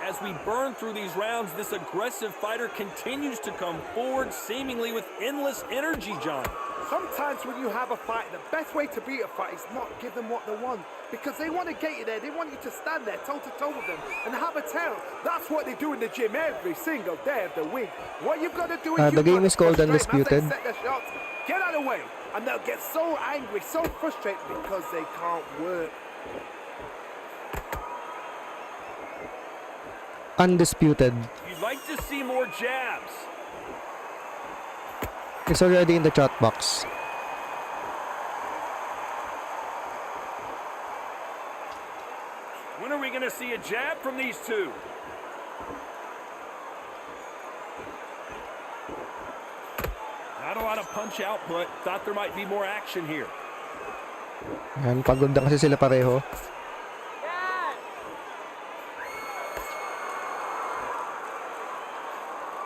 As we burn through these rounds, this aggressive fighter continues to come forward, seemingly with endless energy, John. Sometimes when you have a fight, the best way to beat a fight is not give them what they want. Because they want to get you there. They want you to stand there toe-to-toe with them and have a tail. That's what they do in the gym every single day of the week. What you've got to do is The game is called Undisputed. set their shots, get out of the way. And they'll get so angry, so frustrated because they can't work. Undisputed. You'd like to see more jabs. It's already in the chat box. When are we going to see a jab from these two? Not a lot of punch output. Thought there might be more action here. Yan, pagod na kasi sila pareho.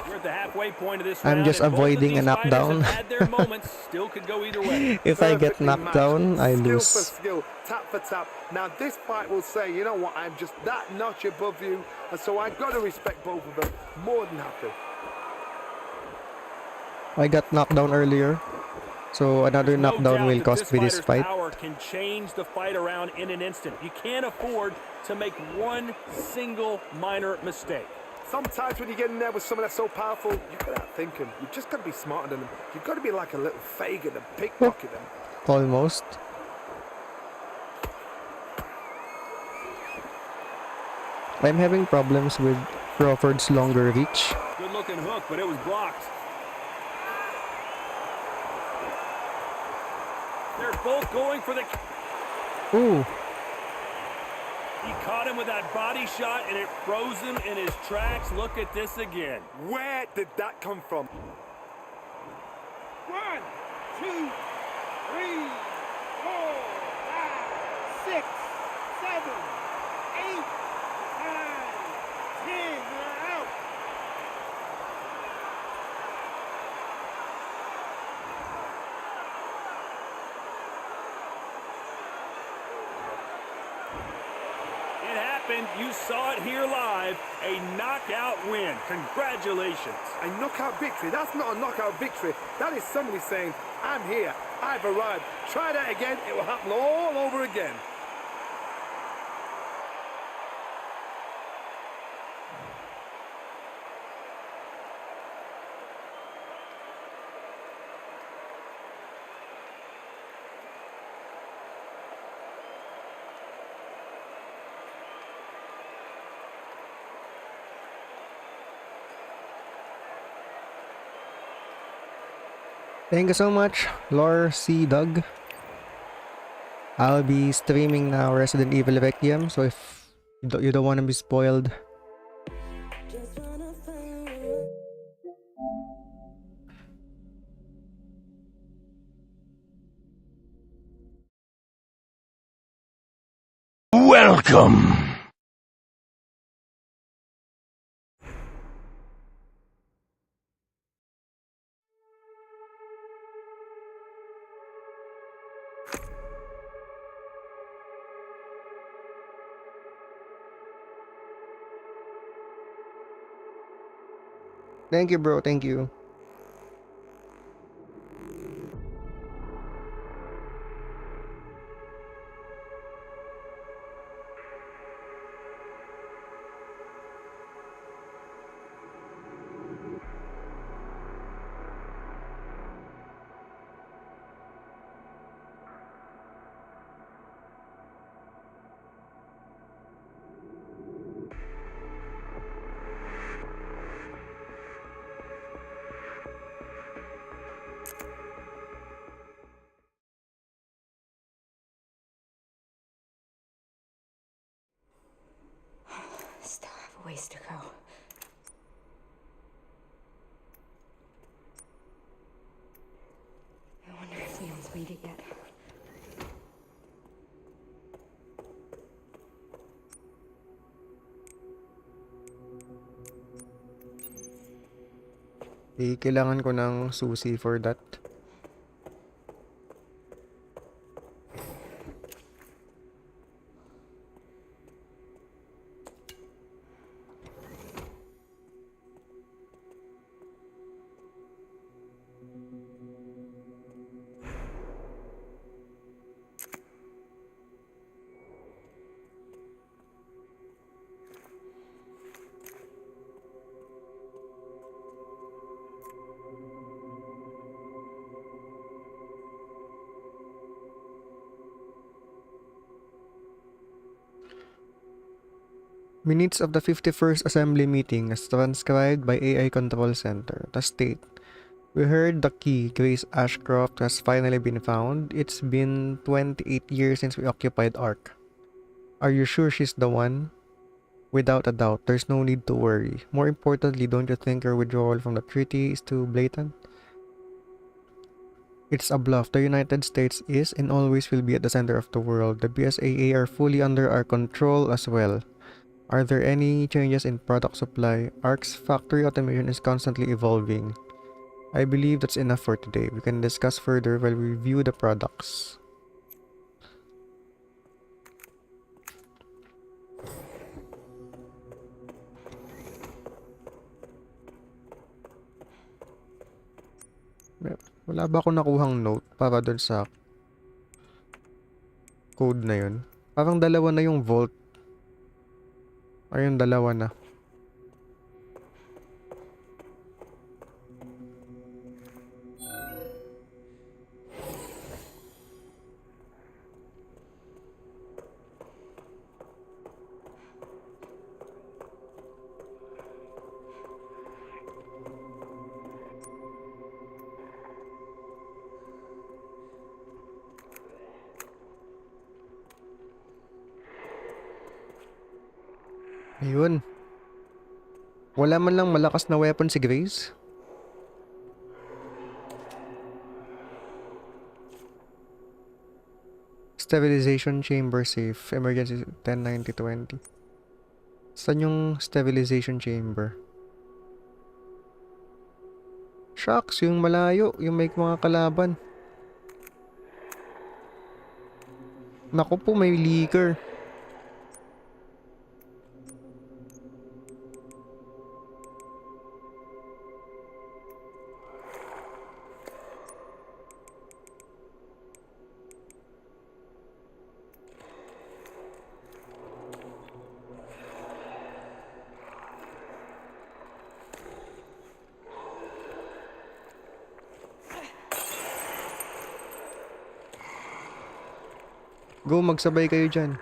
We're at the halfway point of this I'm round, just and both of avoiding these a fighters knockdown. have had their moments. Still could go either way. If I get Perfectly knocked matched, down, I skill lose. for skill, tap for tap. Now this fight will say, you know what, I'm just that notch above you, and so I've got to respect both of them. More than happy. I got knocked down earlier. So another No knockdown doubt will that cost me this fighter's fight. Power can change the fight around in an instant. You can't afford to make one single minor mistake. Sometimes when you get in there with someone that's so powerful, you've got to outthink them. You've just got to be smarter than them. You've got to be like a little faggot and pickpocket them. Almost. I'm having problems with Crawford's longer reach. Good looking hook, but it was blocked. They're both going for the... Ooh. He caught him with that body shot, and it froze him in his tracks. Look at this again. Where did that come from? 1, 2, 3, 4, 5, 6, 7, 8, 9, 10. You're out. It happened. You saw it here live. A knockout win. Congratulations. A knockout victory? That's not a knockout victory. That is somebody saying, I'm here, I've arrived. Try that again, it will happen all over again. Thank you so much, Lore C. Doug. I'll be streaming now Resident Evil Requiem, so if you don't want to be spoiled. Welcome. Thank you, bro. Thank you. Still have a ways to go. I wonder if Leon's made it yet. Kailangan ko ng susi for that. Minutes of the 51st Assembly meeting as transcribed by AI Control Center. The state. We heard the key, Grace Ashcroft, has finally been found. It's been 28 years since we occupied Ark. Are you sure she's the one? Without a doubt, there's no need to worry. More importantly, don't you think your withdrawal from the treaty is too blatant? It's a bluff. The United States is and always will be at the center of the world. The BSAA are fully under our control as well. Are there any changes in product supply? ARC's factory automation is constantly evolving. I believe that's enough for today. We can discuss further while we review the products. Wala ba ako nakuhang note para dun sa code na yun? Parang dalawa na yung vault. Ayun, dalawa na. Ayun. Wala man lang malakas na weapon si Grace. Stabilization chamber safe. Emergency 10-90-20. Saan yung stabilization chamber? Shucks, yung malayo. Yung may mga kalaban. Naku po, may leaker. Go, magsabay kayo dyan.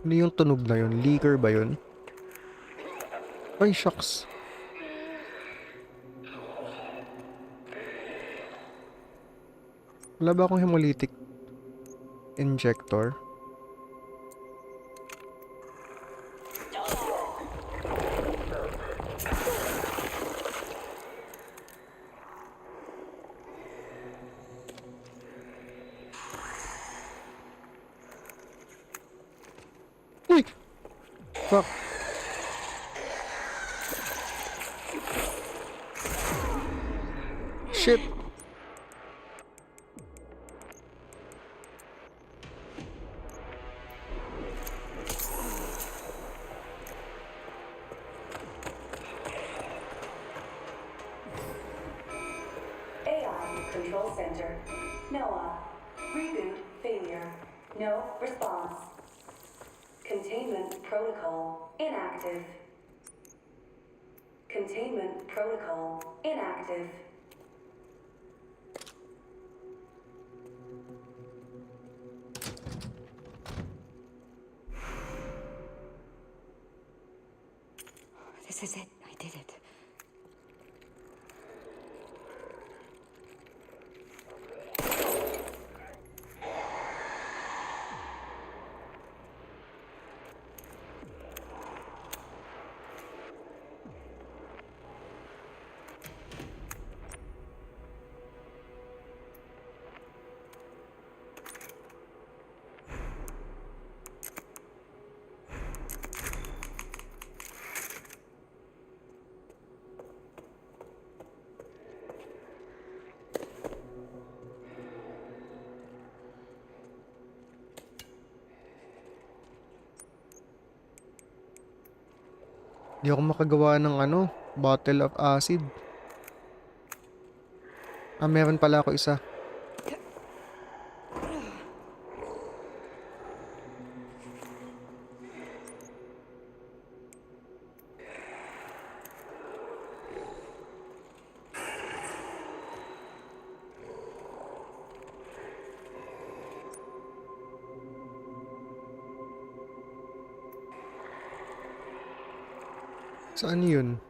Ano yung tunog na yun? Leaker ba yun? Ay, shucks. Wala ba akong hemolytic injector? Uy! Fuck. Shit. AI Control Center. NOAA. Reboot failure. No response. Containment protocol inactive. Containment protocol inactive. This is it. I did it. Di ako makagawa ng ano, bottle of acid. Ah, meron pala ako isa. Saan yun?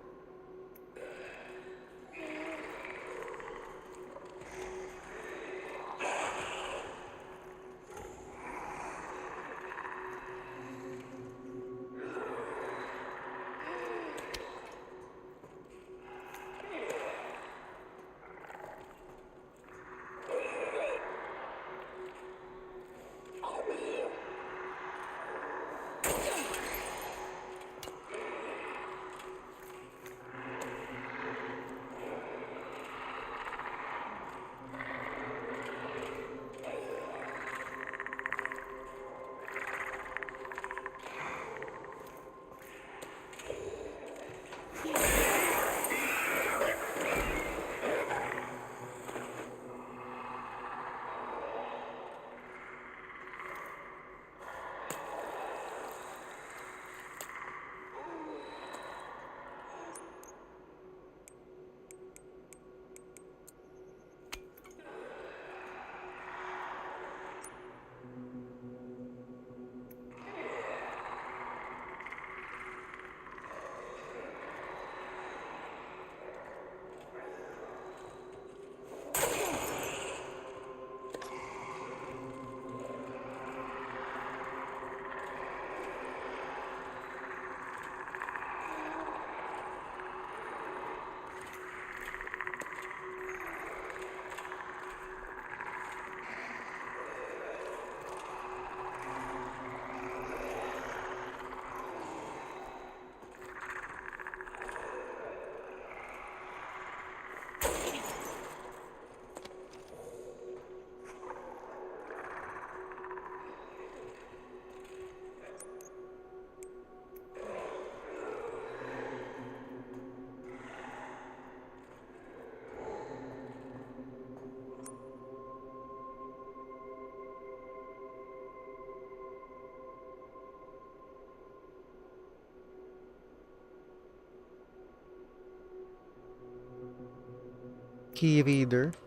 Key reader.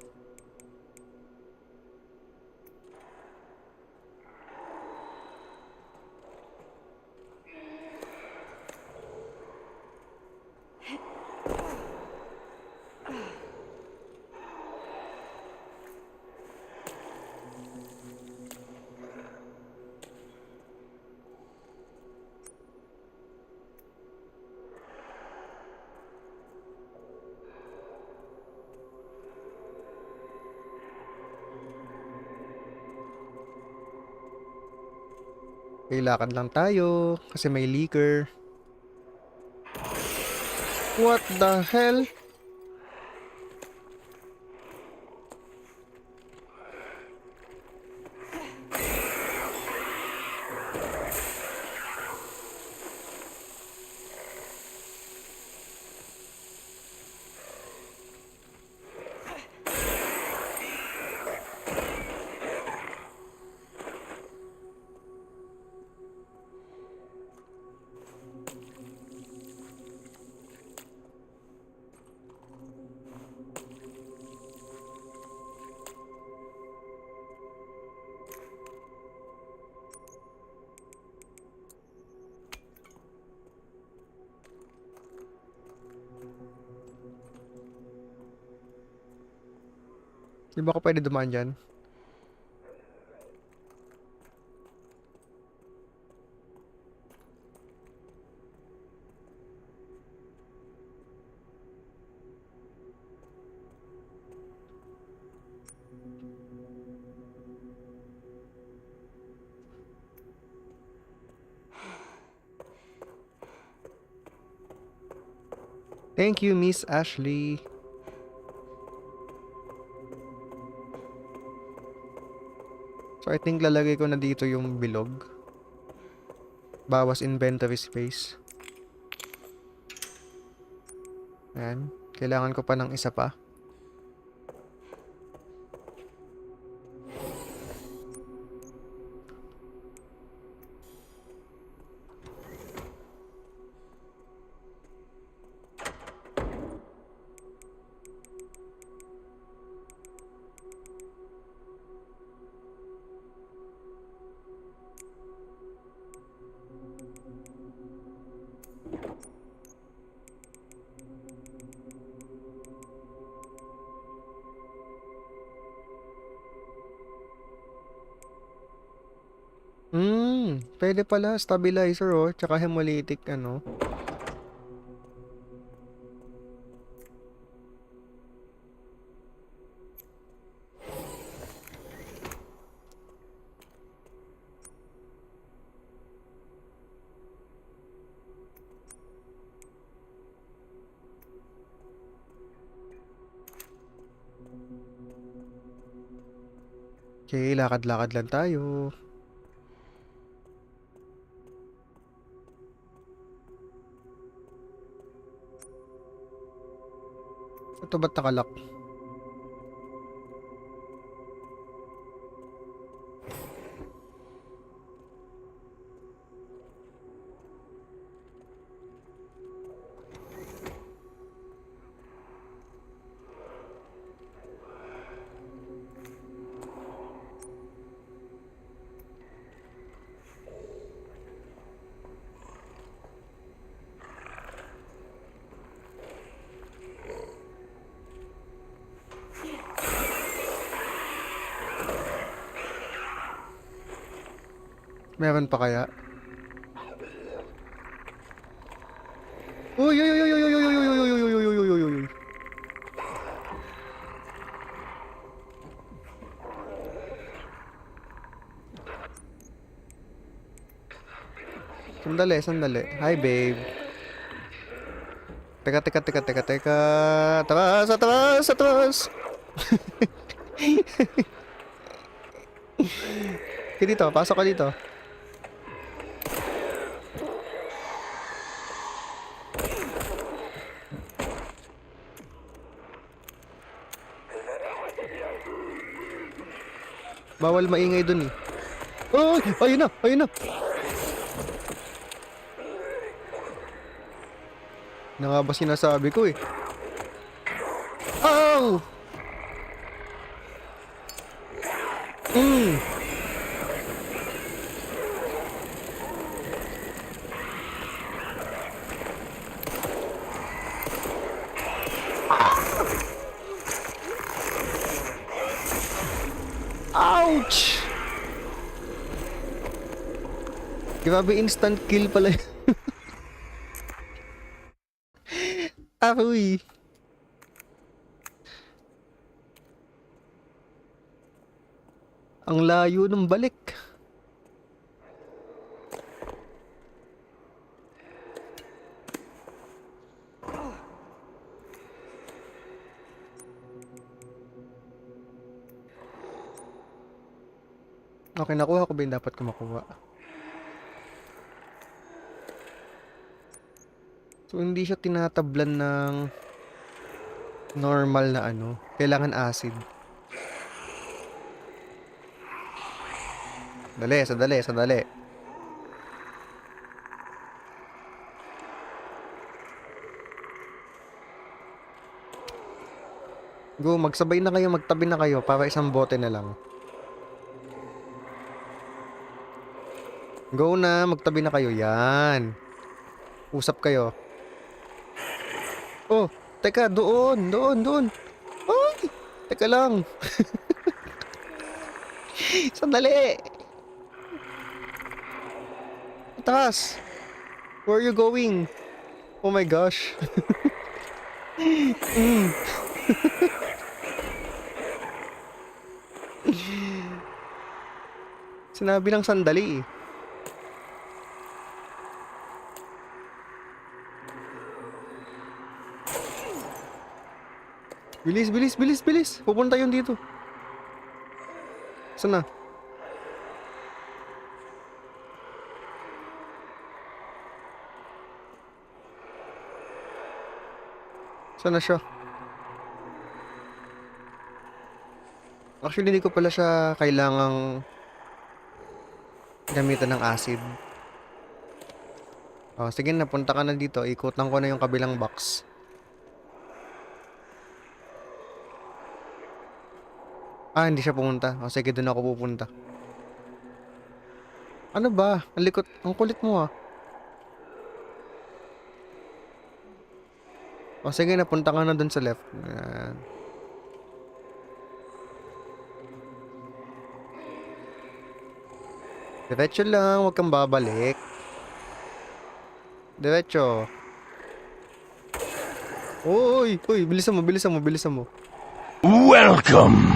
Kailangan lang tayo kasi may leaker. What the hell? Di ba ako pwede dumaan dyan? Thank you, Miss Ashley. So, I think lalagay ko na dito yung bilog. Bawas inventory space. Ayan. Kailangan ko pa ng isa pa. Pwede pala stabilizer oh, tsaka hemolytic ano. Okay, lakad-lakad lang tayo. Ito ba't nakalock? Meron pa kaya? Uy, uy, uy, uy, uy, uy, uy, uy, uy, uy, uy, uy, uy, uy, uy. Sandali, sandali. Hi, babe. Teka, teka, teka, teka, teka. Atras, atras, atras. Okay, dito. Pasok ka dito. Bawal maingay dun eh. Oh, ayun na, ayun na. Na nga ba sinasabi ko eh. Ow! Ouch! Grabe, instant kill pala. Aroy. Ang layo ng balik. Okay, nakuha ko ba yung dapat ko makuha? So, hindi siya tinatablan ng normal na ano. Kailangan acid. Dali, sadali, sadali. Go, magsabay na kayo, magtabi na kayo para isang bote na lang. Go na, magtabi na kayo. Yan. Usap kayo. Oh, teka, doon. Ay, teka lang. Sandali. Taas. Where are you going? Oh my gosh. Sinabi ng sandali eh. Bilis. Pupunta yun dito. Saan na? Saan na siya? Actually, hindi ko pala siya kailangang gamitan ng acid. Oh, sige na, punta ka na dito. Ikutan ko na yung kabilang box. Ah, hindi siya pumunta. O, sige, doon ako pupunta. Ano ba? Ang likot. Ang kulit mo ah. O, sige na, punta ka na doon sa left. Ayan. Diretso lang, huwag kang babalik. Diretso. Uy, bilisan mo. Welcome!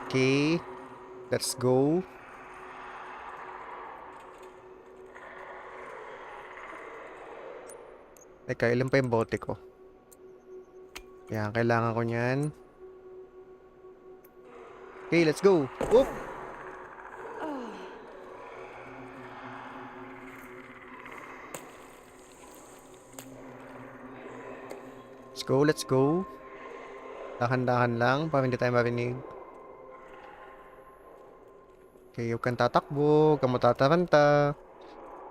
Okay. Let's go. Teka, ilan pa yung bote ko? Yan, kailangan ko niyan. Okay, let's go. Oop! Let's go. Dahan-dahan lang para hindi tayo marinig. Okay, huwag kang tatakbo, huwag kang matataranta.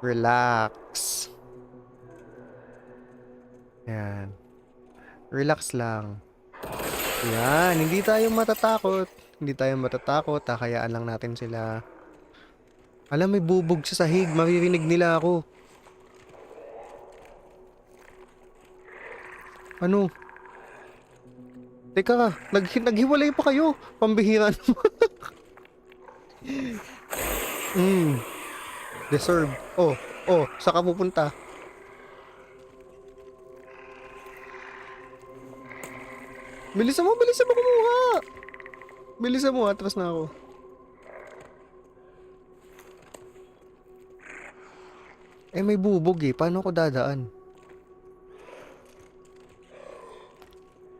Relax. Yan. Relax lang. Yan, hindi tayo matatakot. Kakayaan lang natin sila. Alam, may bubog sa sahig. Maririnig nila ako. Ano? Teka, naghiwalay pa kayo. Pambihira naman. Deserve. Oh, saka pupunta. Bilisan mo kumuha. Bilisan mo, atras na ako. Eh, may bubog eh. Paano ako dadaan?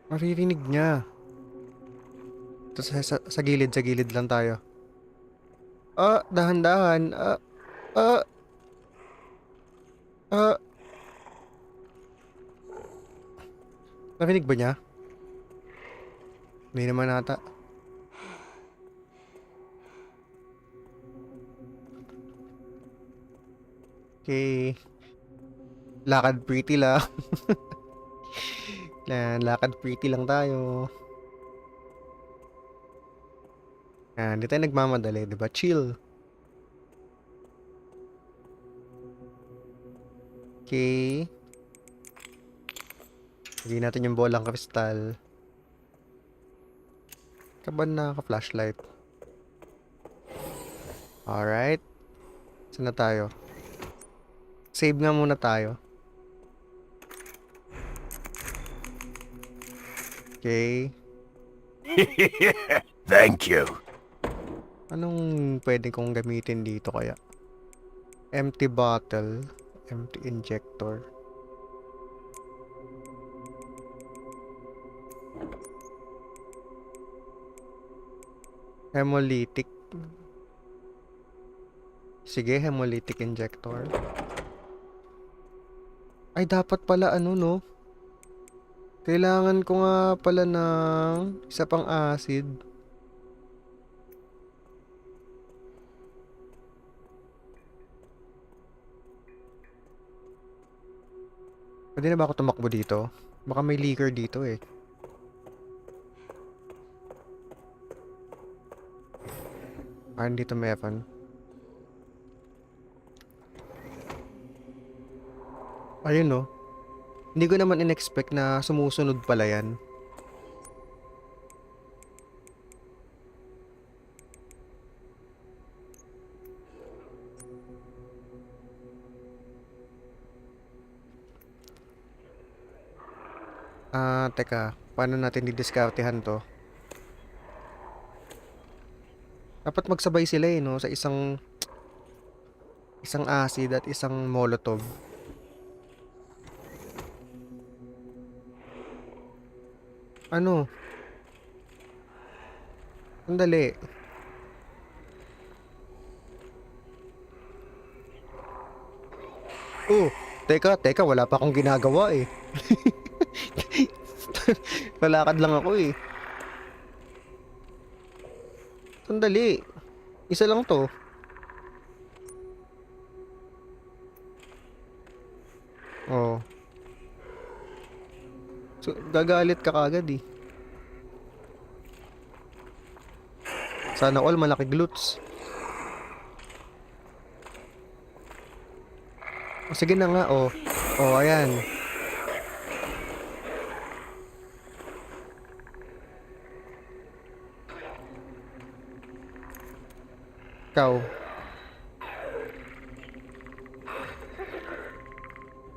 Maririnig niya. Tapos sa gilid lang tayo. Dahan-dahan. Narinig ba niya? Hindi naman ata. Okay. Lakad pretty lang. Lakad pretty lang tayo. Hindi tayo nagmamadali, diba? Chill. Okay. Lagyan natin yung bolang kristal. Kaban na ka-flashlight. Alright. Saan na tayo? Save nga muna tayo. Okay. Thank you. Anong pwede kong gamitin dito kaya? Empty bottle. Empty injector. Hemolytic. Sige, hemolytic injector. Ay, dapat pala ano, no? Kailangan ko nga pala ng isa pang acid. Pwede na ba ako tumakbo dito? Baka may leaker dito eh. Ah, dito meron. Ayun no. Hindi ko naman in-expect na sumusunod pala yan. Ah, teka. Paano natin didiskartehan to? Dapat magsabay sila eh, no? Sa isang acid at isang molotov. Ano? Sandali. Oh, teka, wala pa akong ginagawa eh. Lalakad lang ako eh. Sandali. Isa lang to. Oh. So, gagalit ka kagad eh. Sana all malaki glutes. Oh, sige na nga oh. Oh, ayan. Ikaw.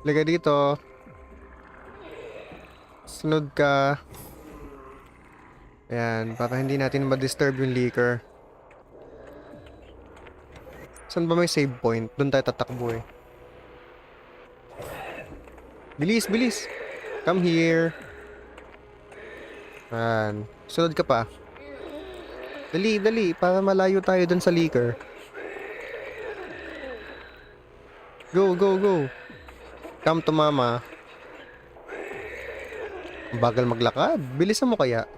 Liga dito. Sunod ka. Ayan, para hindi natin ma-disturb yung leaker. Saan ba may save point? Doon tayo tatakbo eh. Bilis, bilis! Come here. Ayan. Sunod ka pa. Dali, dali. Para malayo tayo dun sa leaker. Go, go, go. Come to mama. Ang bagal maglakad. Bilisan mo kaya.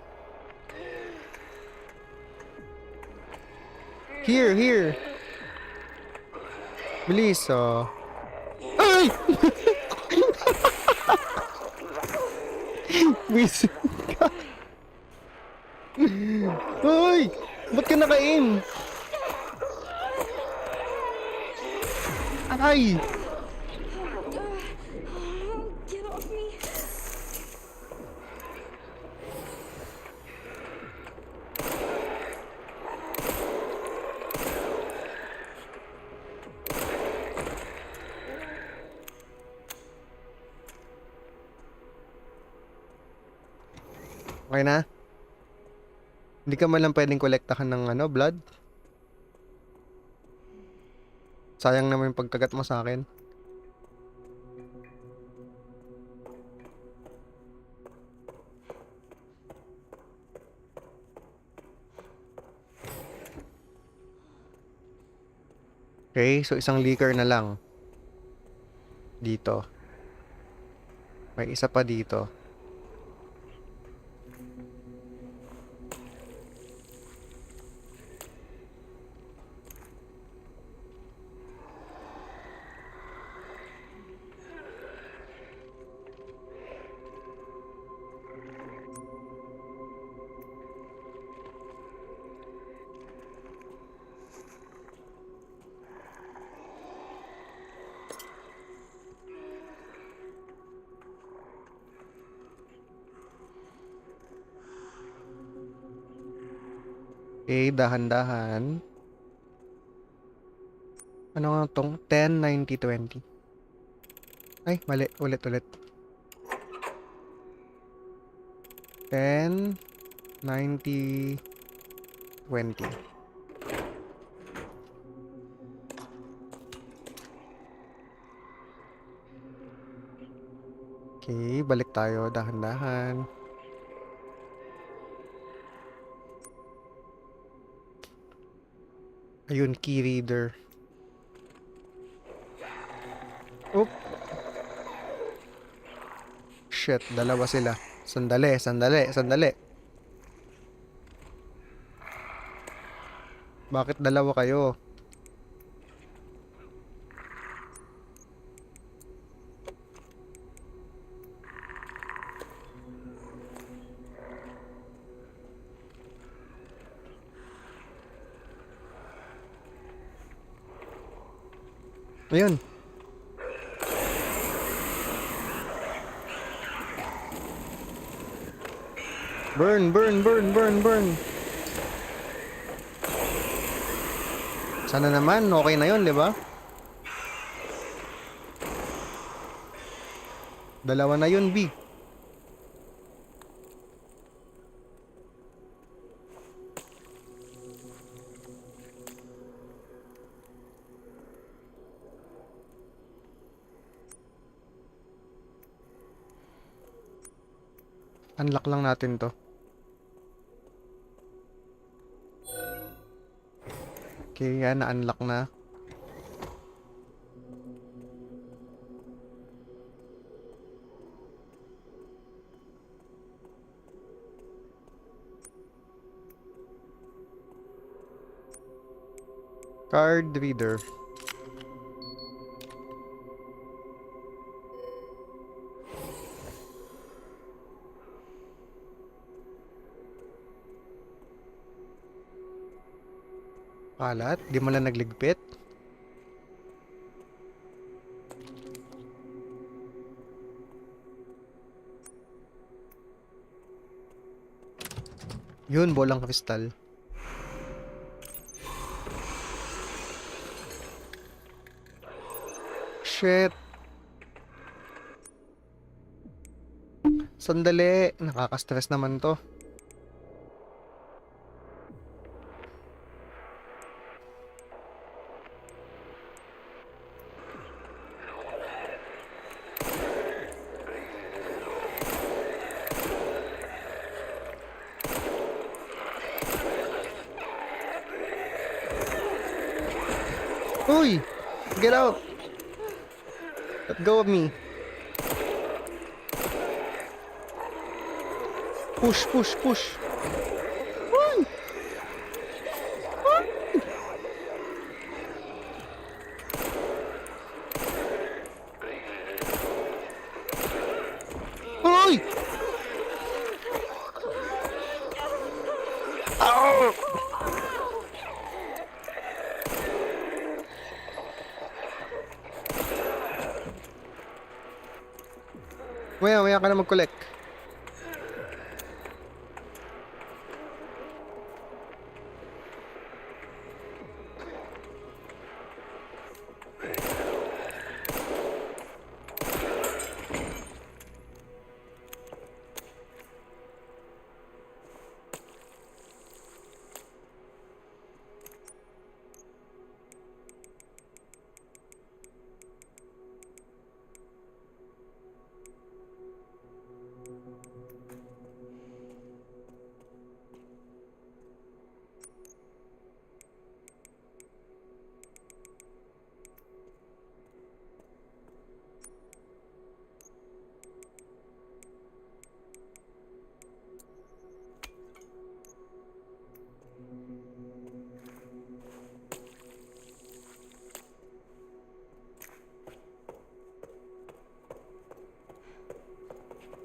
Here, here. Bilis, oh. Ay! Bilis ka. Ay! Ba't ka naka-aim? Ay! Get off me. Okay na? Hindi ka man lang pwedeng kolektahan ng ano, blood? Sayang naman yung pagkagat mo sa akin. Okay, so isang leaker na lang. Dito. May isa pa dito. Okay, dahan-dahan. Ano nga tong? 10, 90, 20. Ay, mali. Ulit. 10, 90, 20. Okay, balik tayo. Dahan-dahan. Ayun, key reader. Oop. Shit, dalawa sila. Sandali, sandali, sandali. Bakit dalawa kayo? Ayun. Burn, burn, burn, burn, burn. Sana naman, okay na yun, di ba? Dalawa na yun, B. Unlock lang natin to. Okay, yan, na-unlock na. Card reader. Kalat, di mo lang nagligpit. Yun, bolang kristal. Shit. Sandali, nakaka-stress naman to. Uy! Get out! Let go of me. Push, push, push. Uy! Uy! Ow! Maya ka na mag-collect.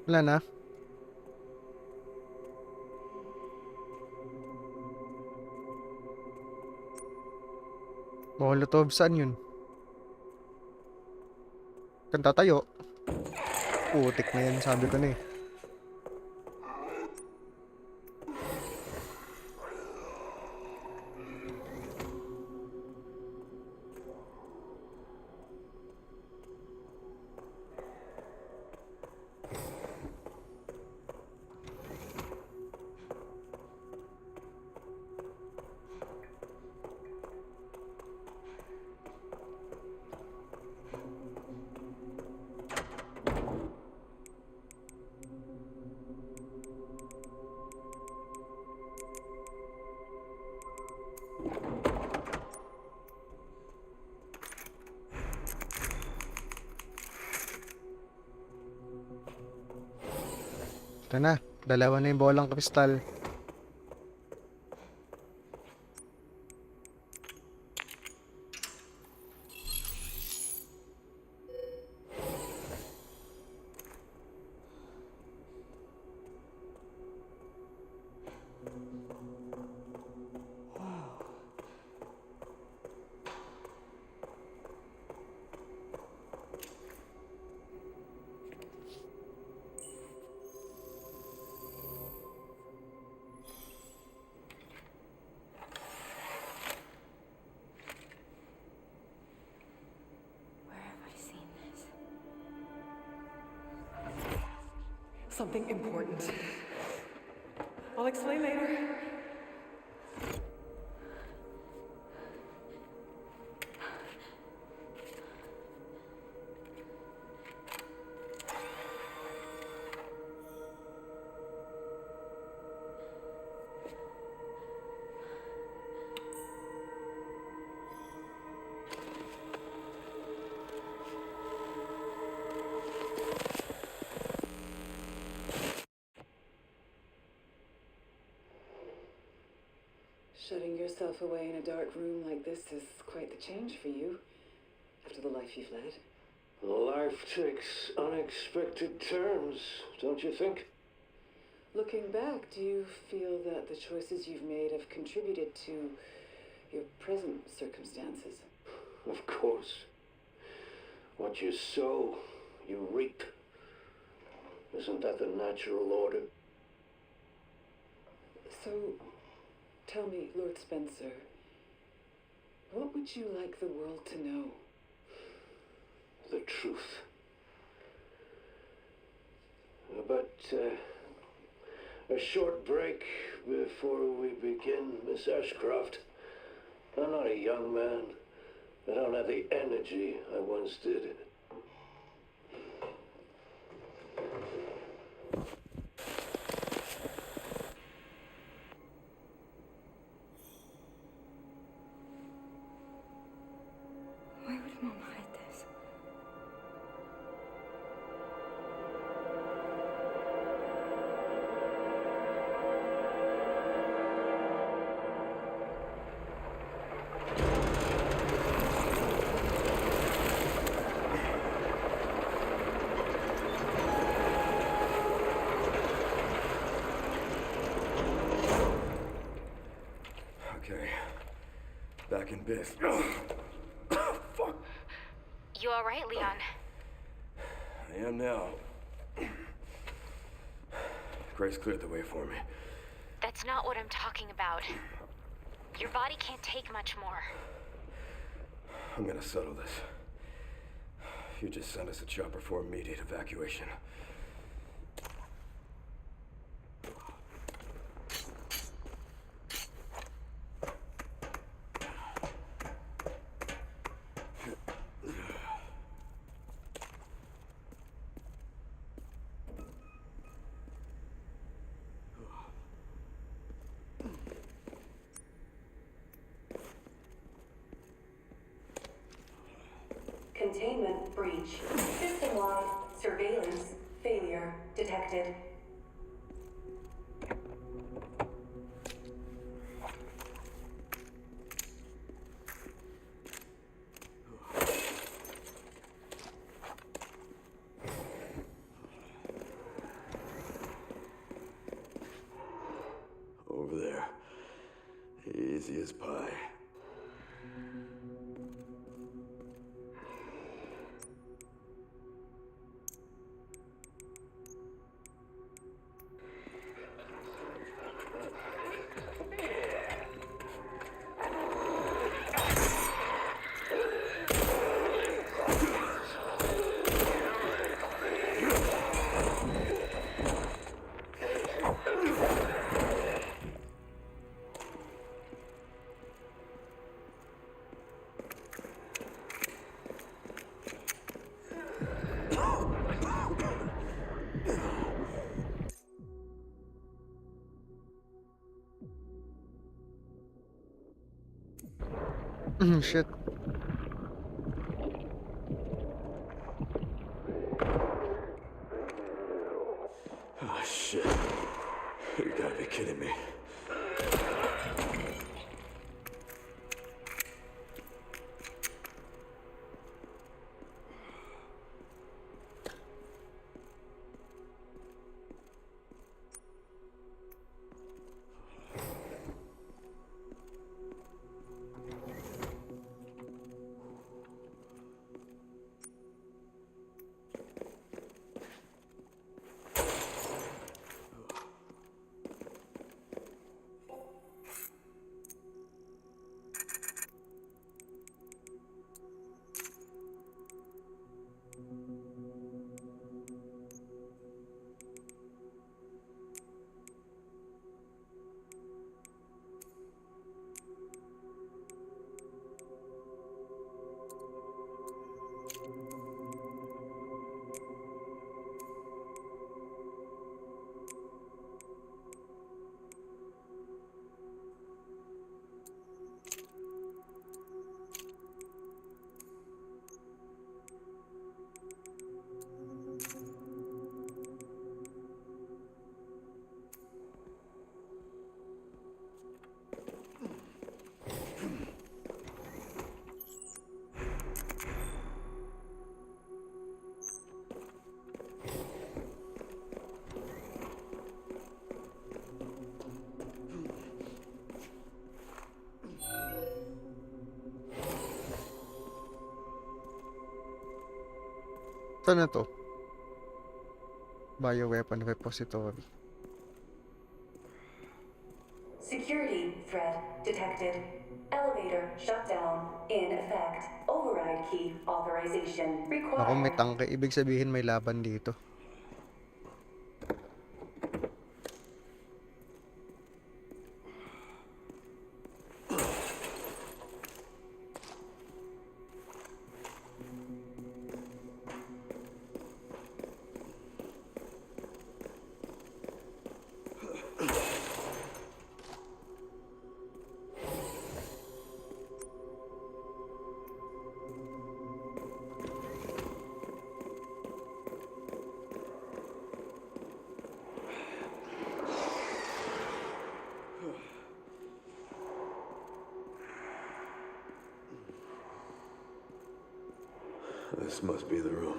Wala na. Molotov, saan yun? Kanta tayo. Putik na yan, sabi ko na eh. Ito na. Dalawa na yung bolang kristal. Where have I seen this? Something important. I'll explain later. Shutting yourself away in a dark room like this is quite the change for you, after the life you've led. Life takes unexpected turns, don't you think? Looking back, do you feel that the choices you've made have contributed to your present circumstances? Of course. What you sow, you reap. Isn't that the natural order? So, tell me, Lord Spencer, what would you like the world to know? The truth. But a short break before we begin, Miss Ashcroft. I'm not a young man. I don't have the energy I once did. Why would Mom hide this? Okay. Back in biz. Fuck. You all right, Leon? I am now. Grace cleared the way for me. That's not what I'm talking about. Your body can't take much more. I'm gonna settle this. You just sent us a chopper for immediate evacuation. Containment breach. System-wide surveillance failure detected. Over there. Easy as pie. Shit. Oh, shit. kidding me. Saan na to? Bioweapon repository. Security threat detected. Elevator shut down. In effect. Override key authorization Ako, may required. tangke. Ibig sabihin may laban dito. This must be the room.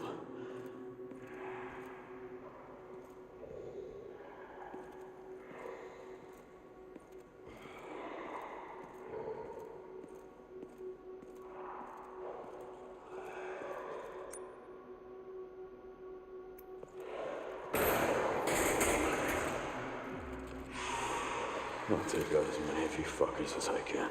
I'll take out as many of you fuckers as I can.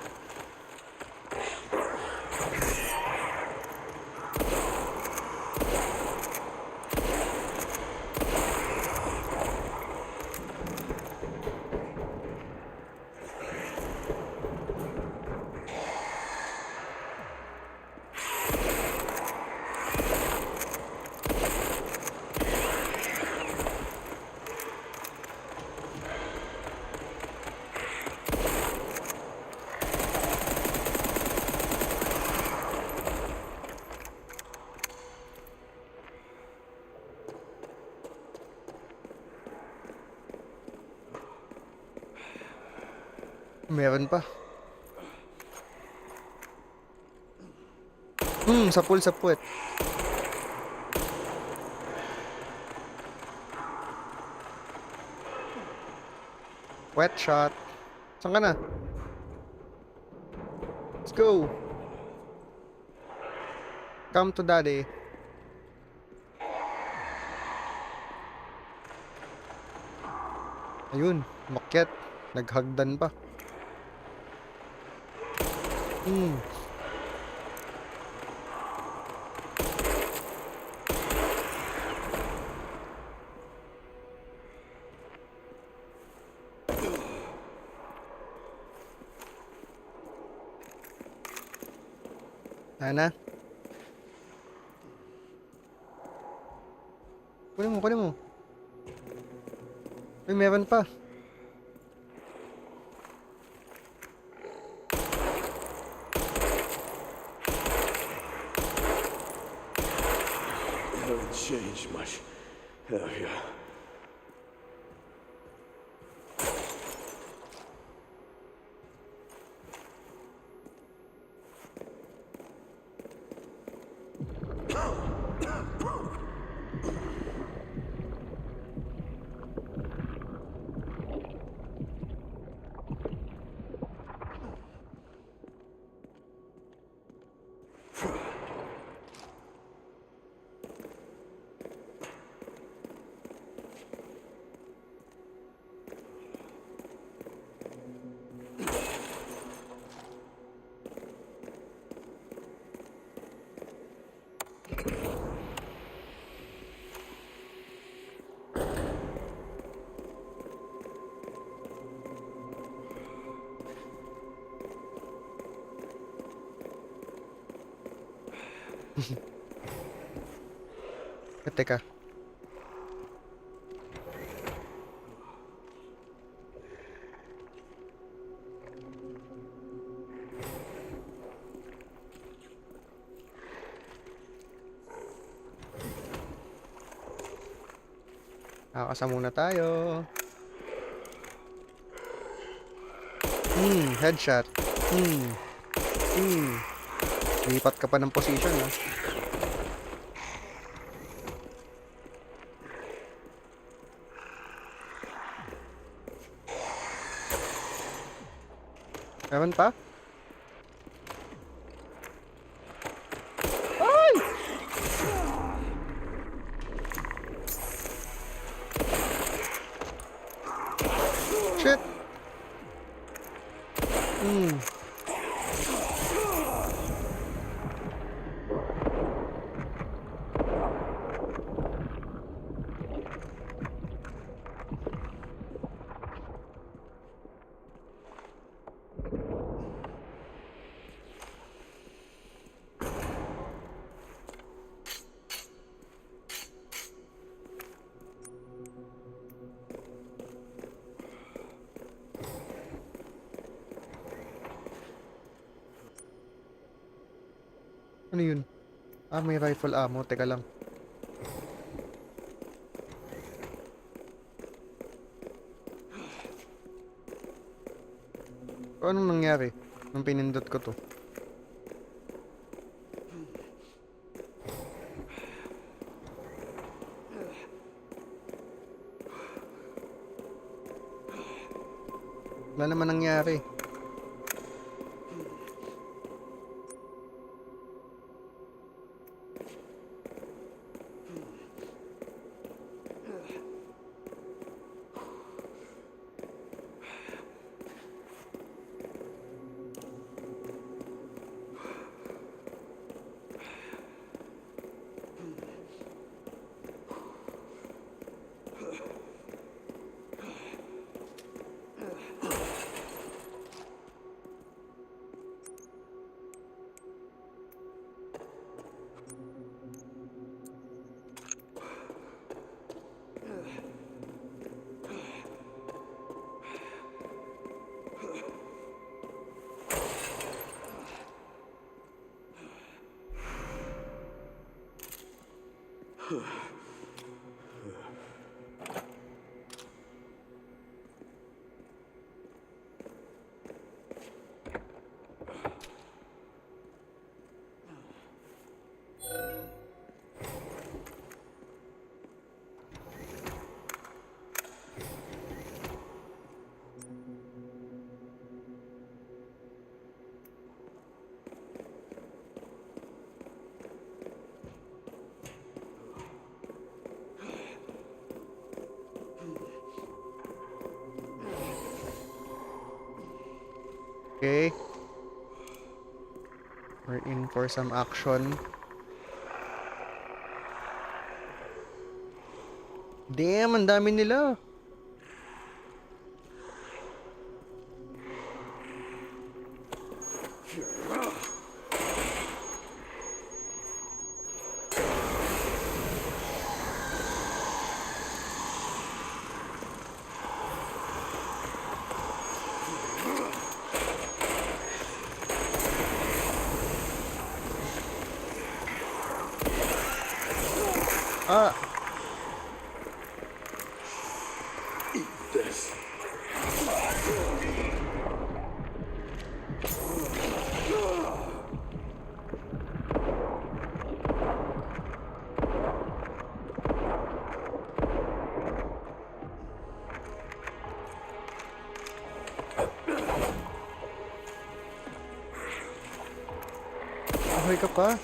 Meron pa. Sa puwet. Wet shot. Saan ka na? Let's go. Come to daddy. Ayun, makyat. Naghagdan pa. Ana? Kunin mo. Ay, meron pa. Haven't changed much. Hell yeah. Teka. Kakasa muna tayo. Headshot. Lipat ka pa ng position, ha? Meron pa? Ay! Shit! Ano yun? Ah, may rifle ammo. Teka lang. Anong nangyari nung pinindot ko to? Wala naman nangyari. Okay. We're in for some action. Damn, ang dami nila. Ah. Eat this. Ahoy ka pa.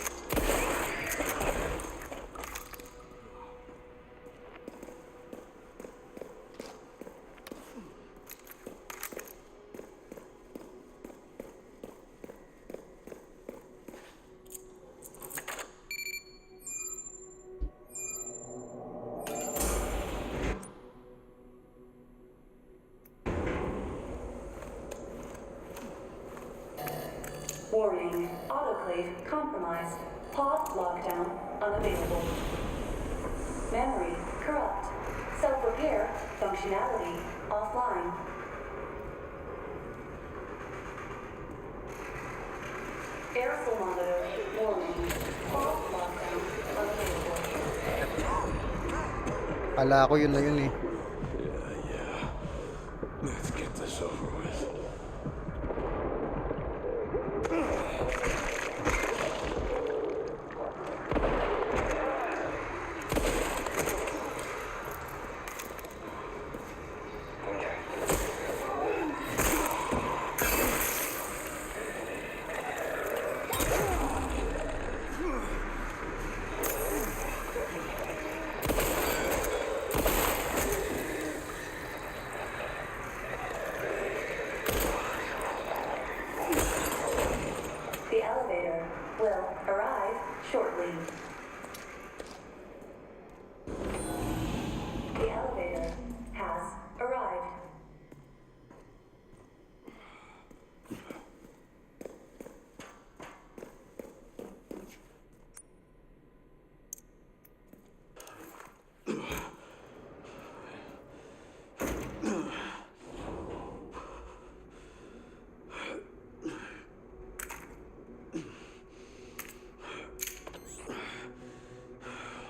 Warning, autoclave compromised. Pod lockdown unavailable. Memory corrupt. Self-repair functionality offline. Aerosol monitor warning. Pod lockdown unavailable. Kala ko yun na yun eh. Yeah. Let's get this over with. The elevator will arrive shortly. The elevator has arrived.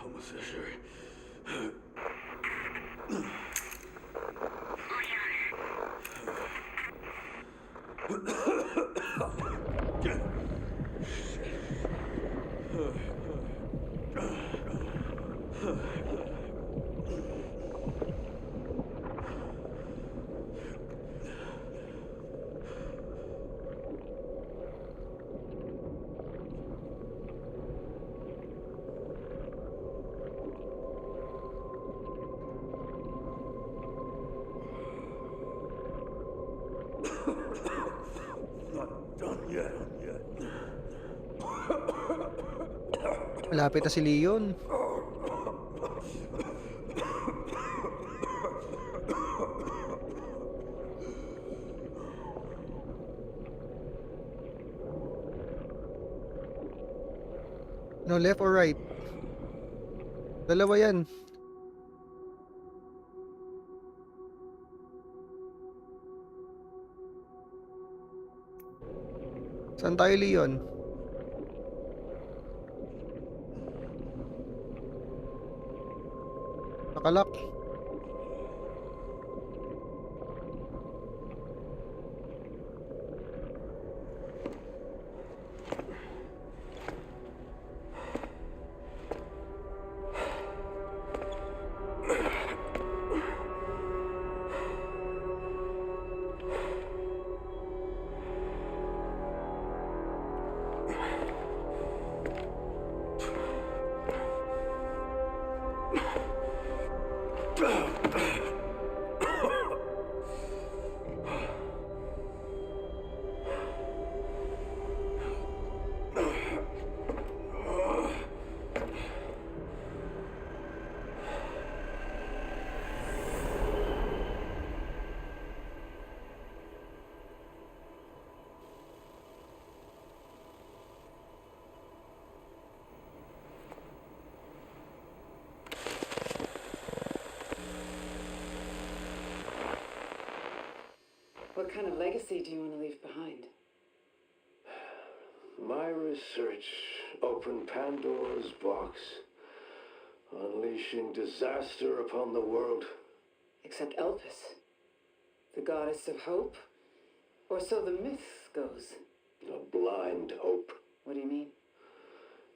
Almost there. Not done yet. Malapit na si Leon. No, left or right? Dalawa yan. Saan tayo, Leon? Nakalak. What kind of legacy do you want to leave behind? My research opened Pandora's box, unleashing disaster upon the world. Except Elpis, the goddess of hope? Or so the myth goes. A blind hope. What do you mean?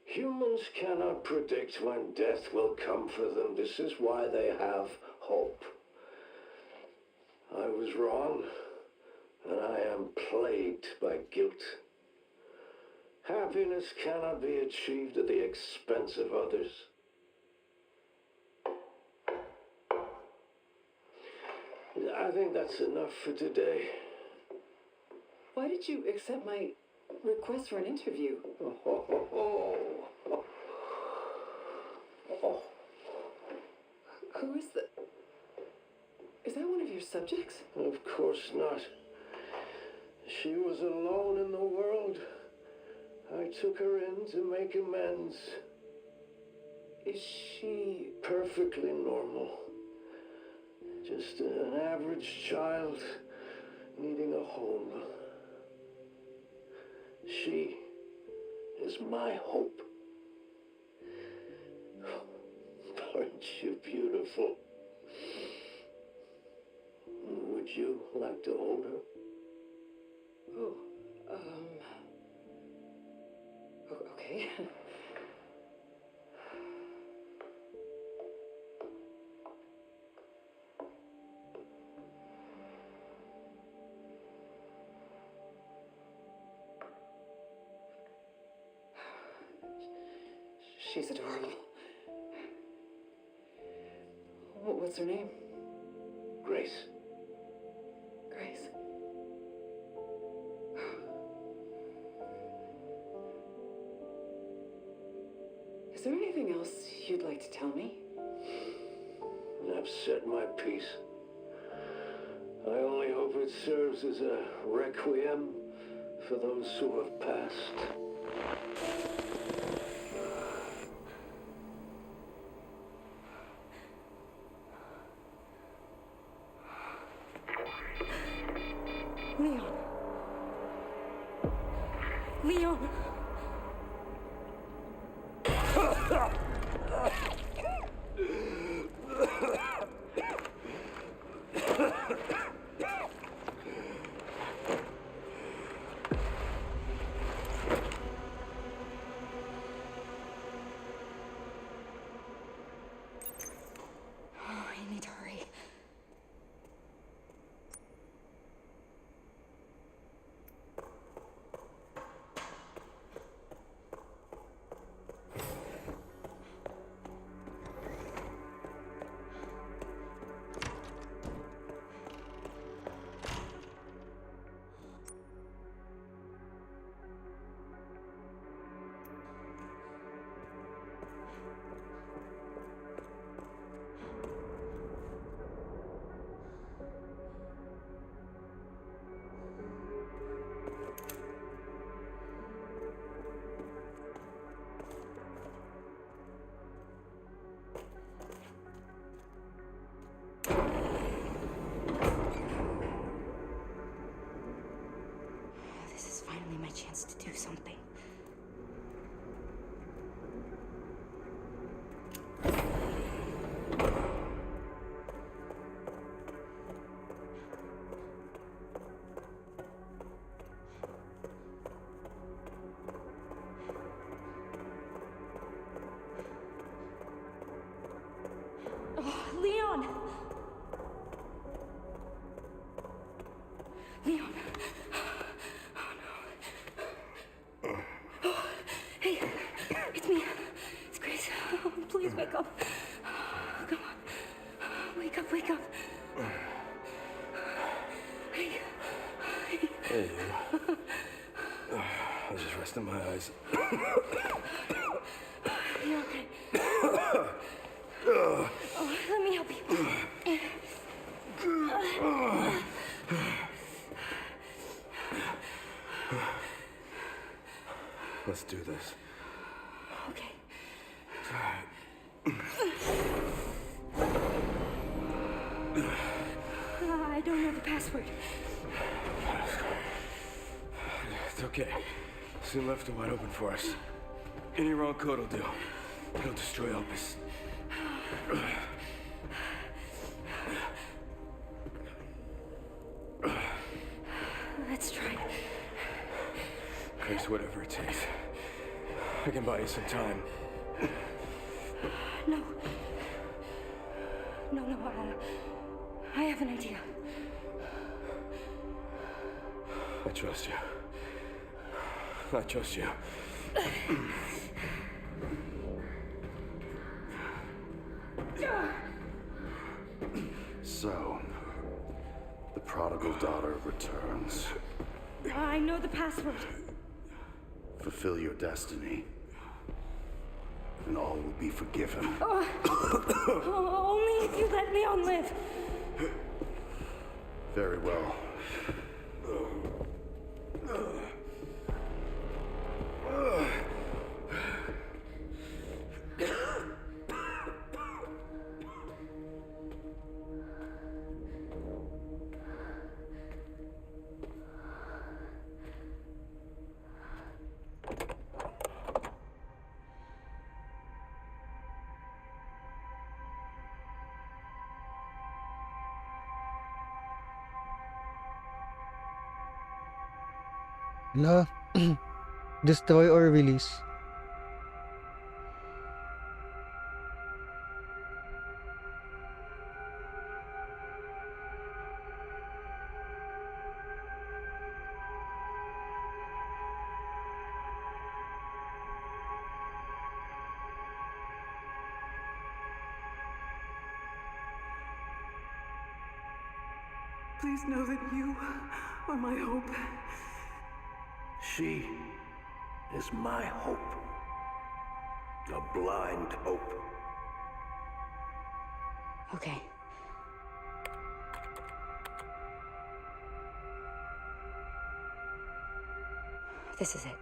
Humans cannot predict when death will come for them. This is why they have hope. I was wrong, and I am plagued by guilt. Happiness cannot be achieved at the expense of others. I think that's enough for today. Why did you accept my request for an interview? Who is the... Is that one of your subjects? Of course not. She was alone in the world, I took her in to make amends. Is she perfectly normal? Just an average child needing a home. She is my hope. Aren't you beautiful? Would you like to hold her? Oh, okay. She's adorable. What's her name? Grace. Grace. Is there anything else you'd like to tell me? I've said my piece. I only hope it serves as a requiem for those who have passed. Leon. Leon. I need to hurry. This is finally my chance to do something. Oh, Leon! Leon! Hey, it's me. It's Grace. Oh, please wake up. Come on. Wake up, wake up. Hey. Hey, you. I was just resting my eyes. You're okay. Oh, let me help you. Let's do this. Okay. I don't know the password. It's okay. Soon left it wide open for us. Any wrong code will do. It'll destroy Opus. Let's try. Grace, whatever it takes. I can buy you some time. No. No, I have an idea. I trust you. I trust you. So, the prodigal daughter returns. I know the password. Fulfill your destiny, and all will be forgiven. Only if you let Leon live. Very well. La. Destroy or release. Please know that you are my hope. She is my hope. A blind hope. Okay. This is it.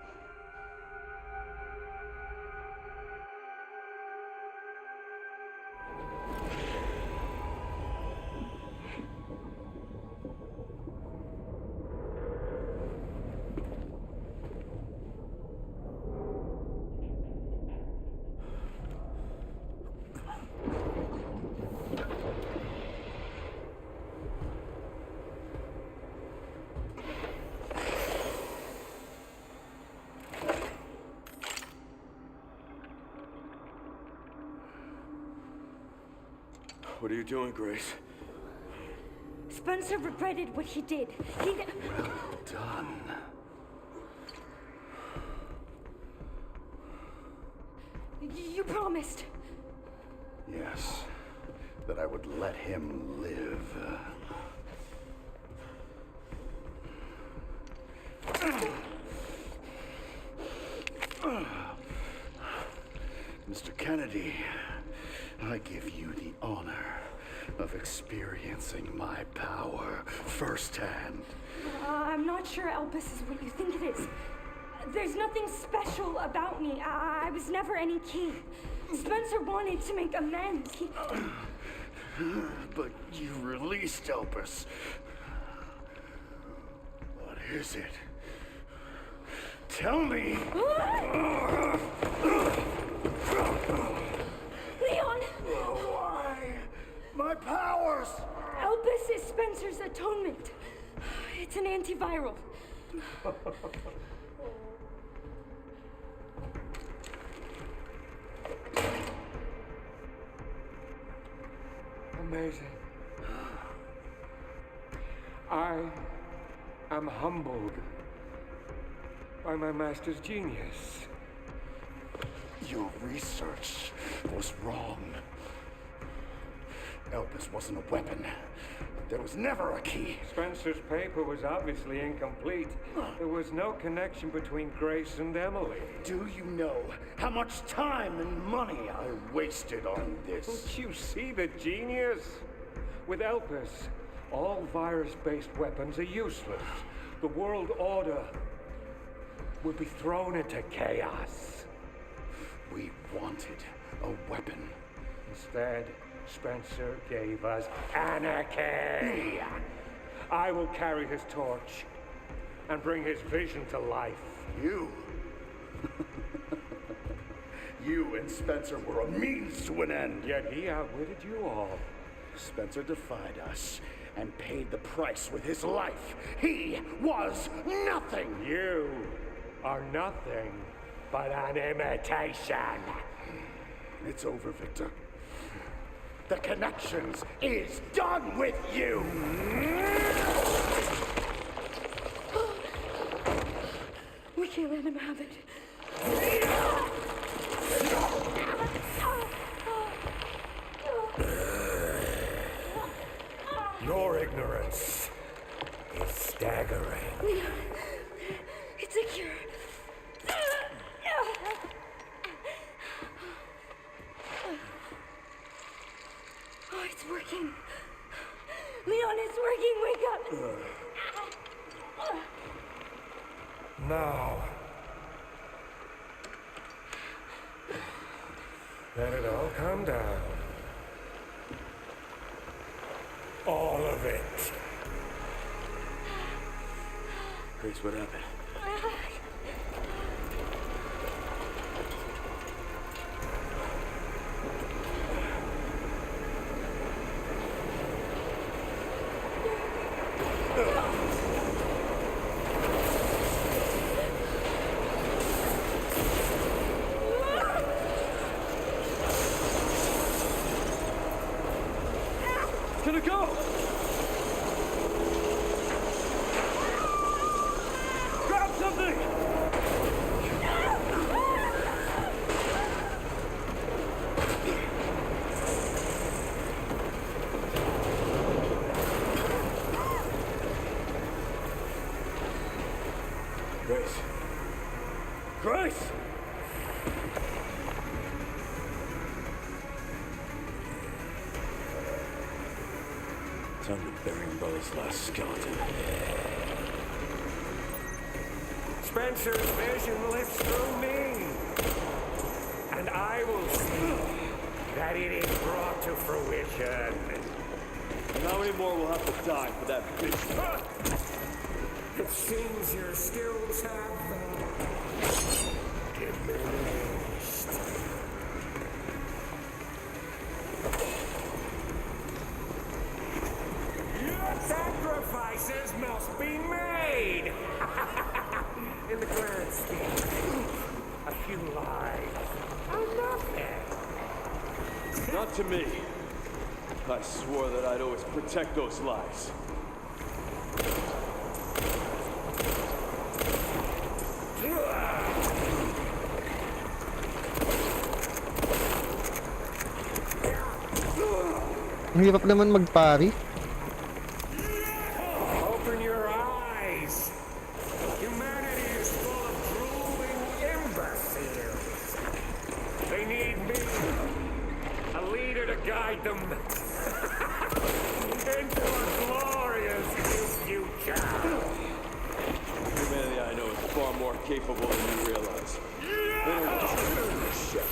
What are you doing, Grace? Spencer regretted what he did. Well done. You promised. Yes, that I would let him live. Mr. Kennedy, I give you the honor of experiencing my power firsthand. I'm not sure Elpis is what you think it is. There's nothing special about me. I was never any key. Spencer wanted to make amends. But you released Elpis. What is it? Tell me! Leon! Why? My powers! Elpis is Spencer's atonement. It's an antiviral. Amazing. I am humbled by my master's genius. Your research was wrong. Elpis wasn't a weapon. There was never a key. Spencer's paper was obviously incomplete. There was no connection between Grace and Emily. Do you know how much time and money I wasted on this? Don't you see the genius? With Elpis, all virus-based weapons are useless. The world order would be thrown into chaos. We wanted a weapon. Instead, Spencer gave us anarchy. I will carry his torch and bring his vision to life. You? You and Spencer were a means to an end. Yet he outwitted you all. Spencer defied us and paid the price with his life. He was nothing. You are nothing but an imitation. It's over, Victor. The Connections is done with you! We can't let him have it. Your ignorance is staggering. Leon, it's a cure. Oh, it's working. Leon, it's working. Wake up. Now, let it all come down. All of it. Grace, what happened? gonna go? Grab something! Grace. Grace! Time to bury Bo's last skeleton. Spencer's vision lives through me, and I will see that it is brought to fruition. And how many more will have to die for that vision? It seems your skills have diminished. Sacrifices must be made! In the grand scheme, a few lives are nothing. Not to me. I swore that I'd always protect those lives. Ang hirap naman magpari. Open your eyes. Humanity is full of drooling imbeciles. They need me, a leader to guide them into a glorious new future. Humanity I know is far more capable than you realize. They don't just shit.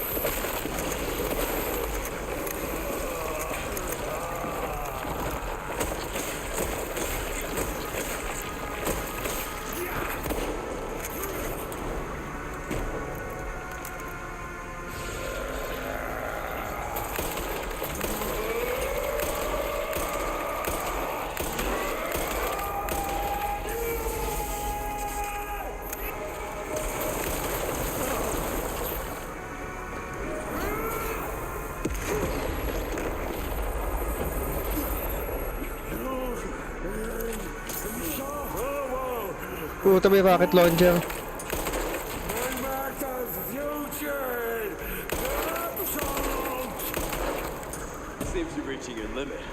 Puta, may rocket launcher. Seems you're reaching your limit.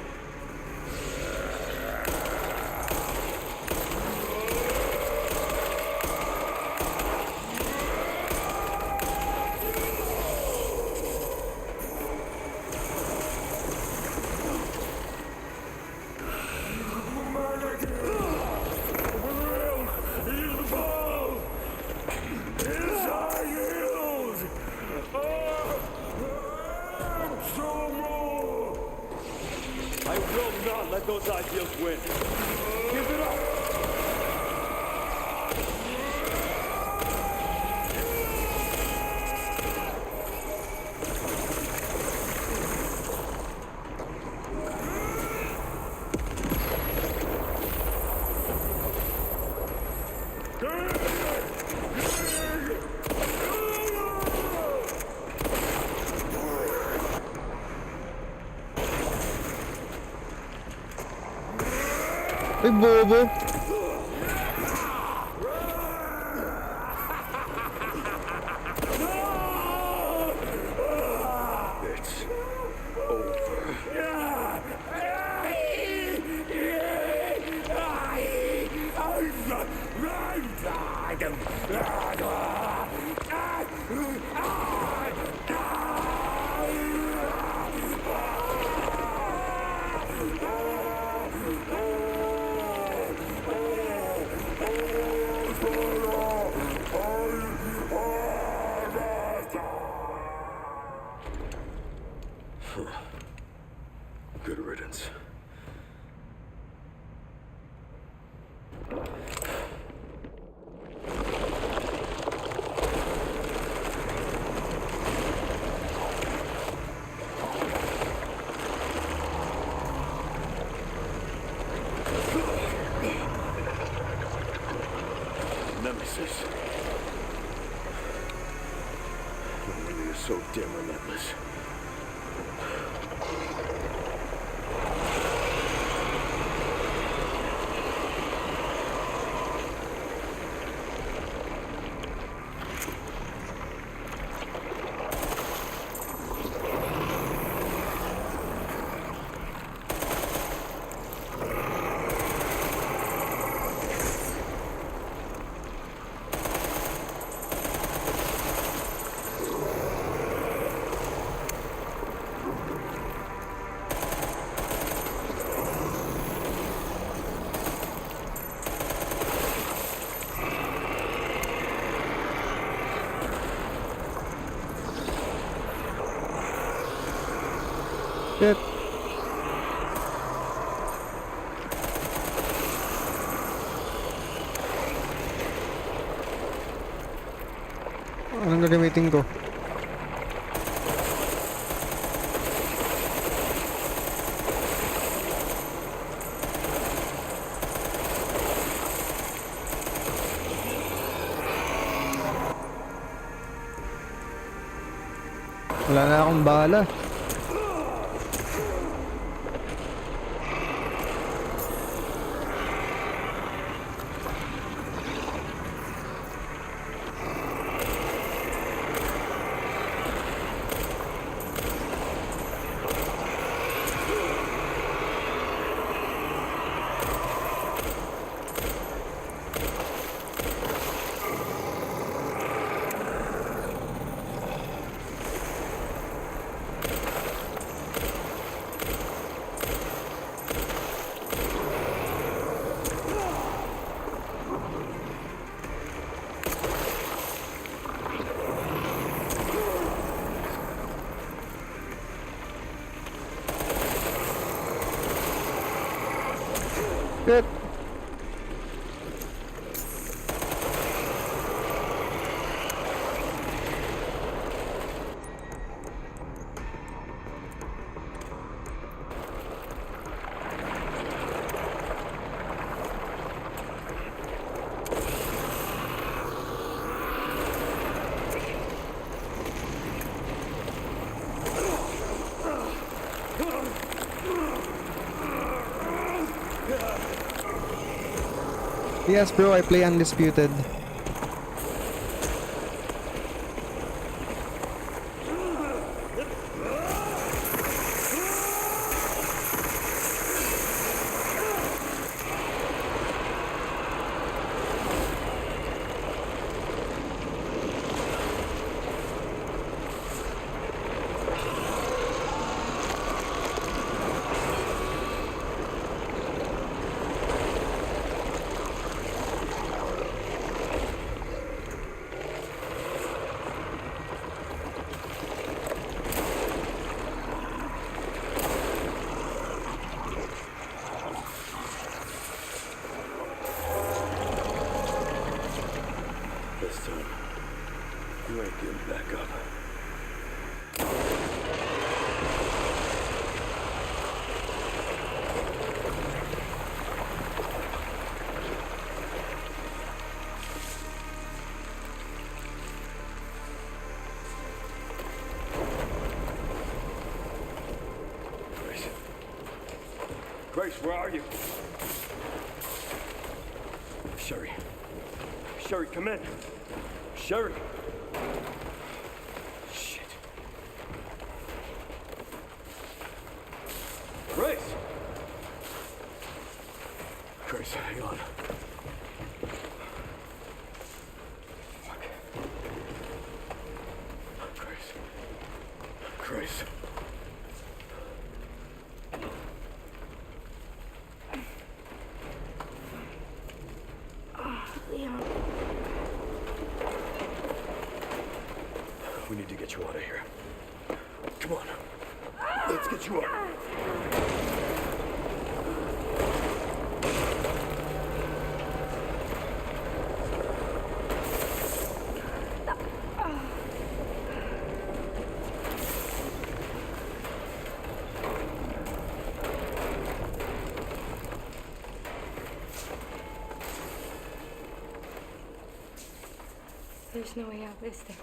I will not let those ideals win. Give it up! Ay, bobo. It's over. Good riddance. Nemesis. Nobody is so damn relentless. Shit. Anong gagamitin ko? Wala na akong bala. Shit. Yes, bro, I play Undisputed. This time, you ain't getting back up. Grace, where are you? Sherry. Sherry, come in. Sherry. Shit. Grace! Grace, hang on. Fuck. Grace. Grace. Leon. We need to get you out of here. Come on. Let's get you up. There's no way out, is there?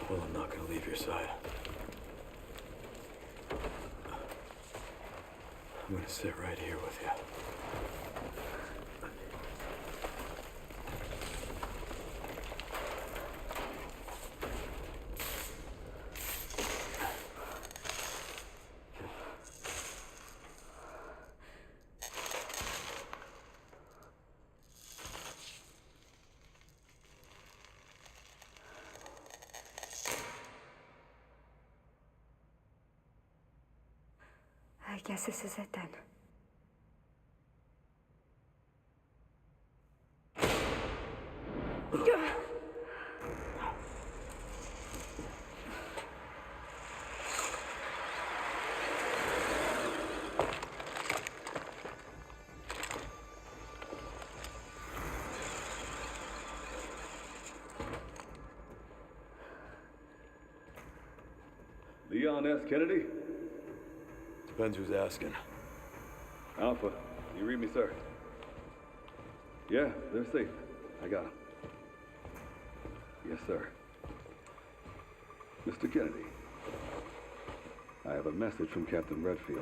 Well, I'm not gonna leave your side. I'm gonna sit right here with you. I guess this is it then. Leon S. Kennedy? Depends who's asking. Alpha, you read me, sir? Yeah, they're safe. I got them. Yes, sir. Mr. Kennedy, I have a message from Captain Redfield.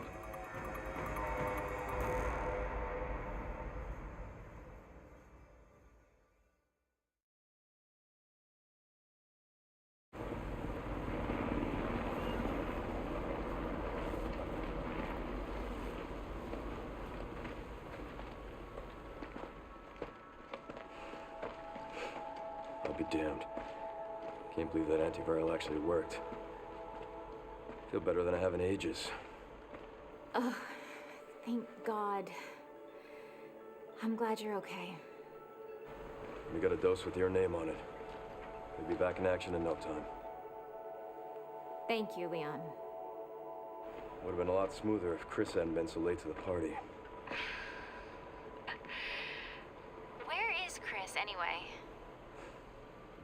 I'll be damned. Can't believe that antiviral actually worked. Feel better than I have in ages. Oh, thank God. I'm glad you're okay. We got a dose with your name on it. We'll be back in action in no time. Thank you, Leon. Would have been a lot smoother if Chris hadn't been so late to the party. Where is Chris, anyway?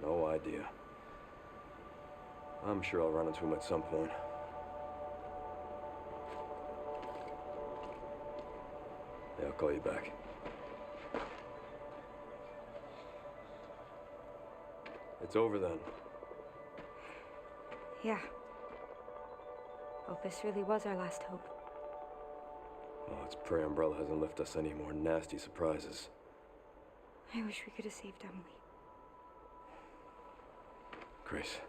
No idea. I'm sure I'll run into him at some point. Yeah, I'll call you back. It's over then. Yeah. Opus really was our last hope. Oh, let's pray Umbrella hasn't left us any more nasty surprises. I wish we could have saved Emily. Grace,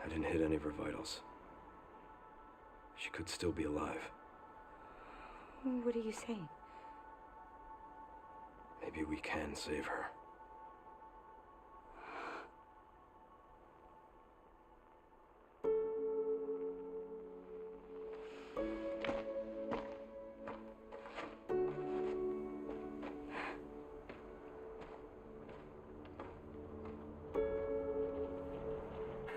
I didn't hit any of her vitals. She could still be alive. What are you saying? Maybe we can save her.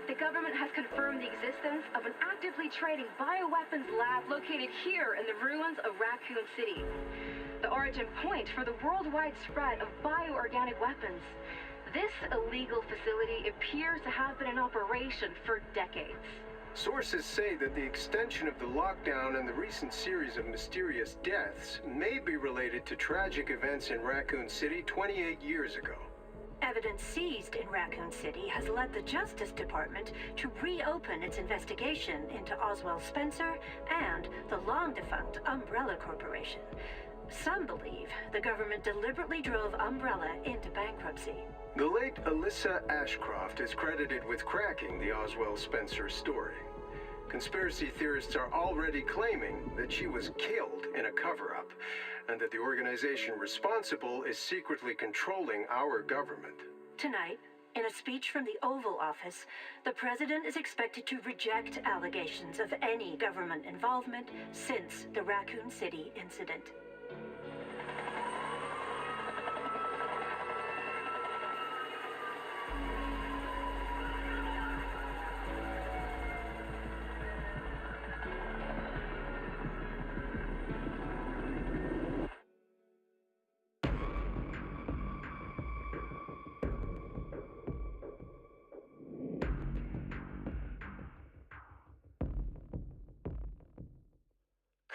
The government has confirmed the existence of an actively trading bioweapons lab located here in the ruins of Raccoon City. The origin point for the worldwide spread of bioorganic weapons. This illegal facility appears to have been in operation for decades. Sources say that the extension of the lockdown and the recent series of mysterious deaths may be related to tragic events in Raccoon City 28 years ago. Evidence seized in Raccoon City has led the Justice Department to reopen its investigation into Oswald Spencer and the long-defunct Umbrella Corporation. Some believe the government deliberately drove Umbrella into bankruptcy. The late Alyssa Ashcroft is credited with cracking the Oswald Spencer story. Conspiracy theorists are already claiming that she was killed in a cover-up, and that the organization responsible is secretly controlling our government. Tonight, in a speech from the Oval Office, the president is expected to reject allegations of any government involvement since the Raccoon City incident.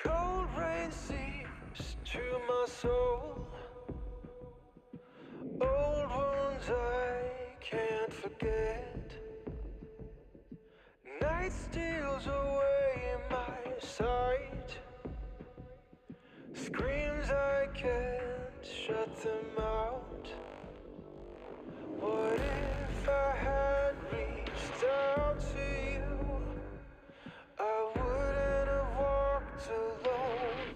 Cold rain seeps to my soul. Old wounds I can't forget. Night steals away my sight. Screams I can't shut them out. What if I had reached out to you? I wouldn't have walked alone.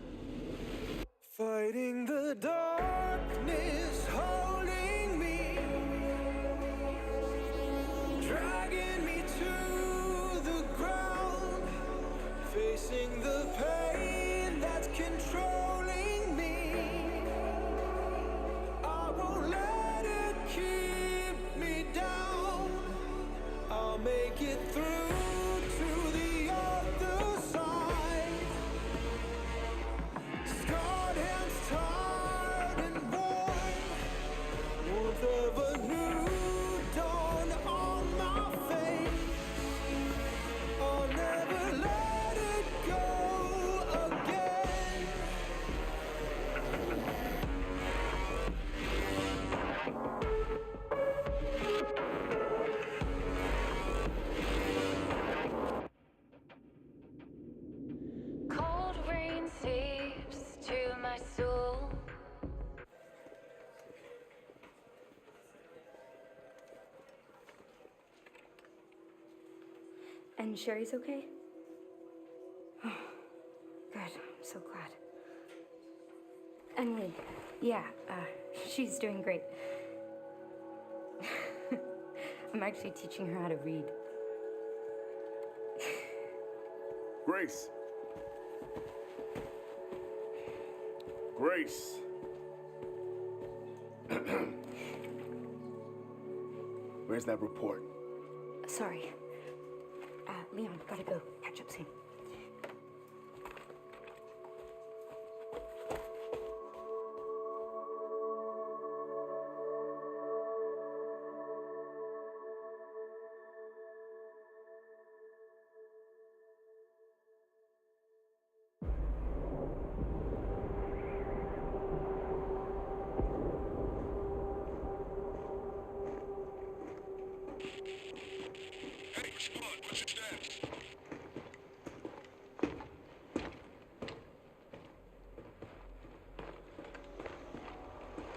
Fighting the darkness, holding me, dragging me to the ground, facing the pain that's controlling me. I won't let it keep me down. I'll make it through to the other side. And Sherry's okay? Oh, good. I'm so glad. Emily, yeah, she's doing great. I'm actually teaching her how to read. Grace. Grace. Where's that report? Sorry. Leon, gotta go. Catch up soon.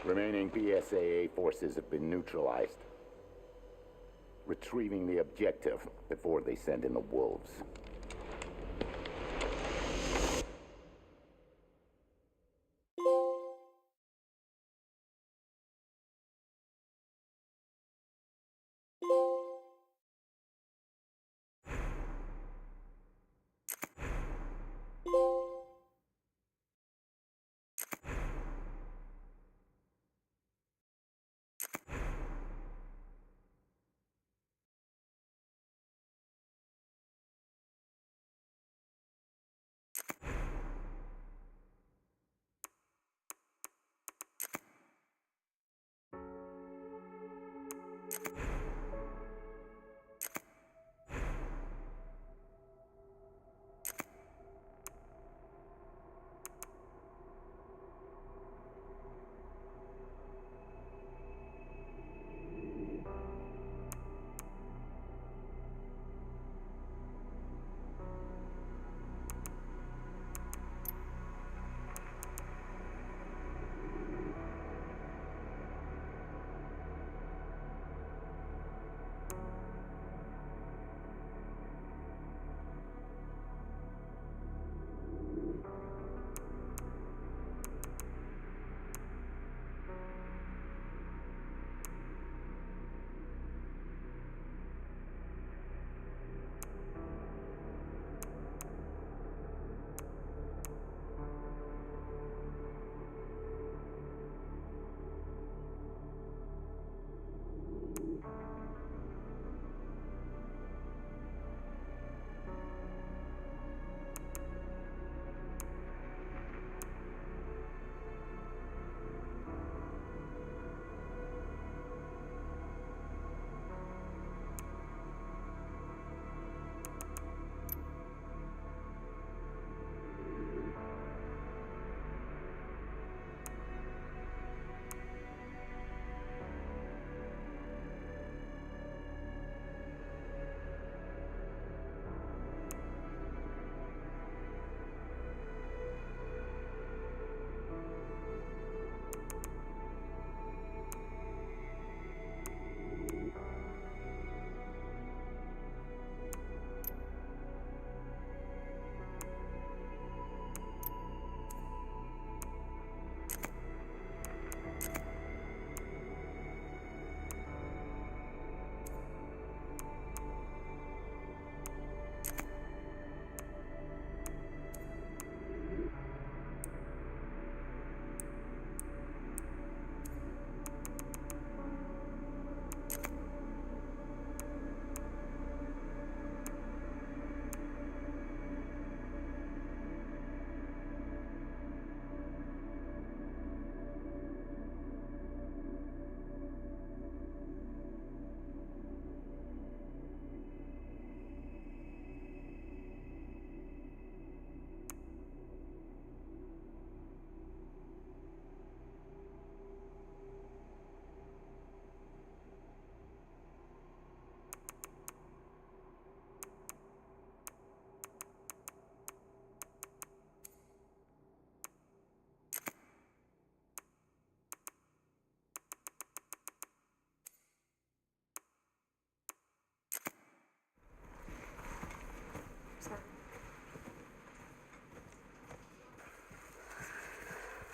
Remaining BSAA forces have been neutralized. Retrieving the objective before they send in the wolves.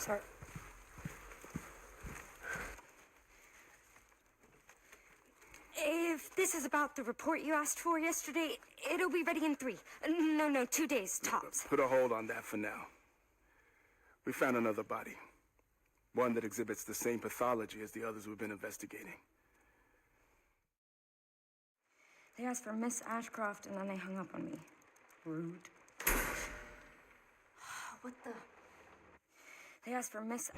Sorry. If this is about the report you asked for yesterday, it'll be ready in 3. No, 2 days, tops. Put a hold on that for now. We found another body. One that exhibits the same pathology as the others we've been investigating. They asked for Miss Ashcroft, and then they hung up on me. Rude. What the? They asked for Miss...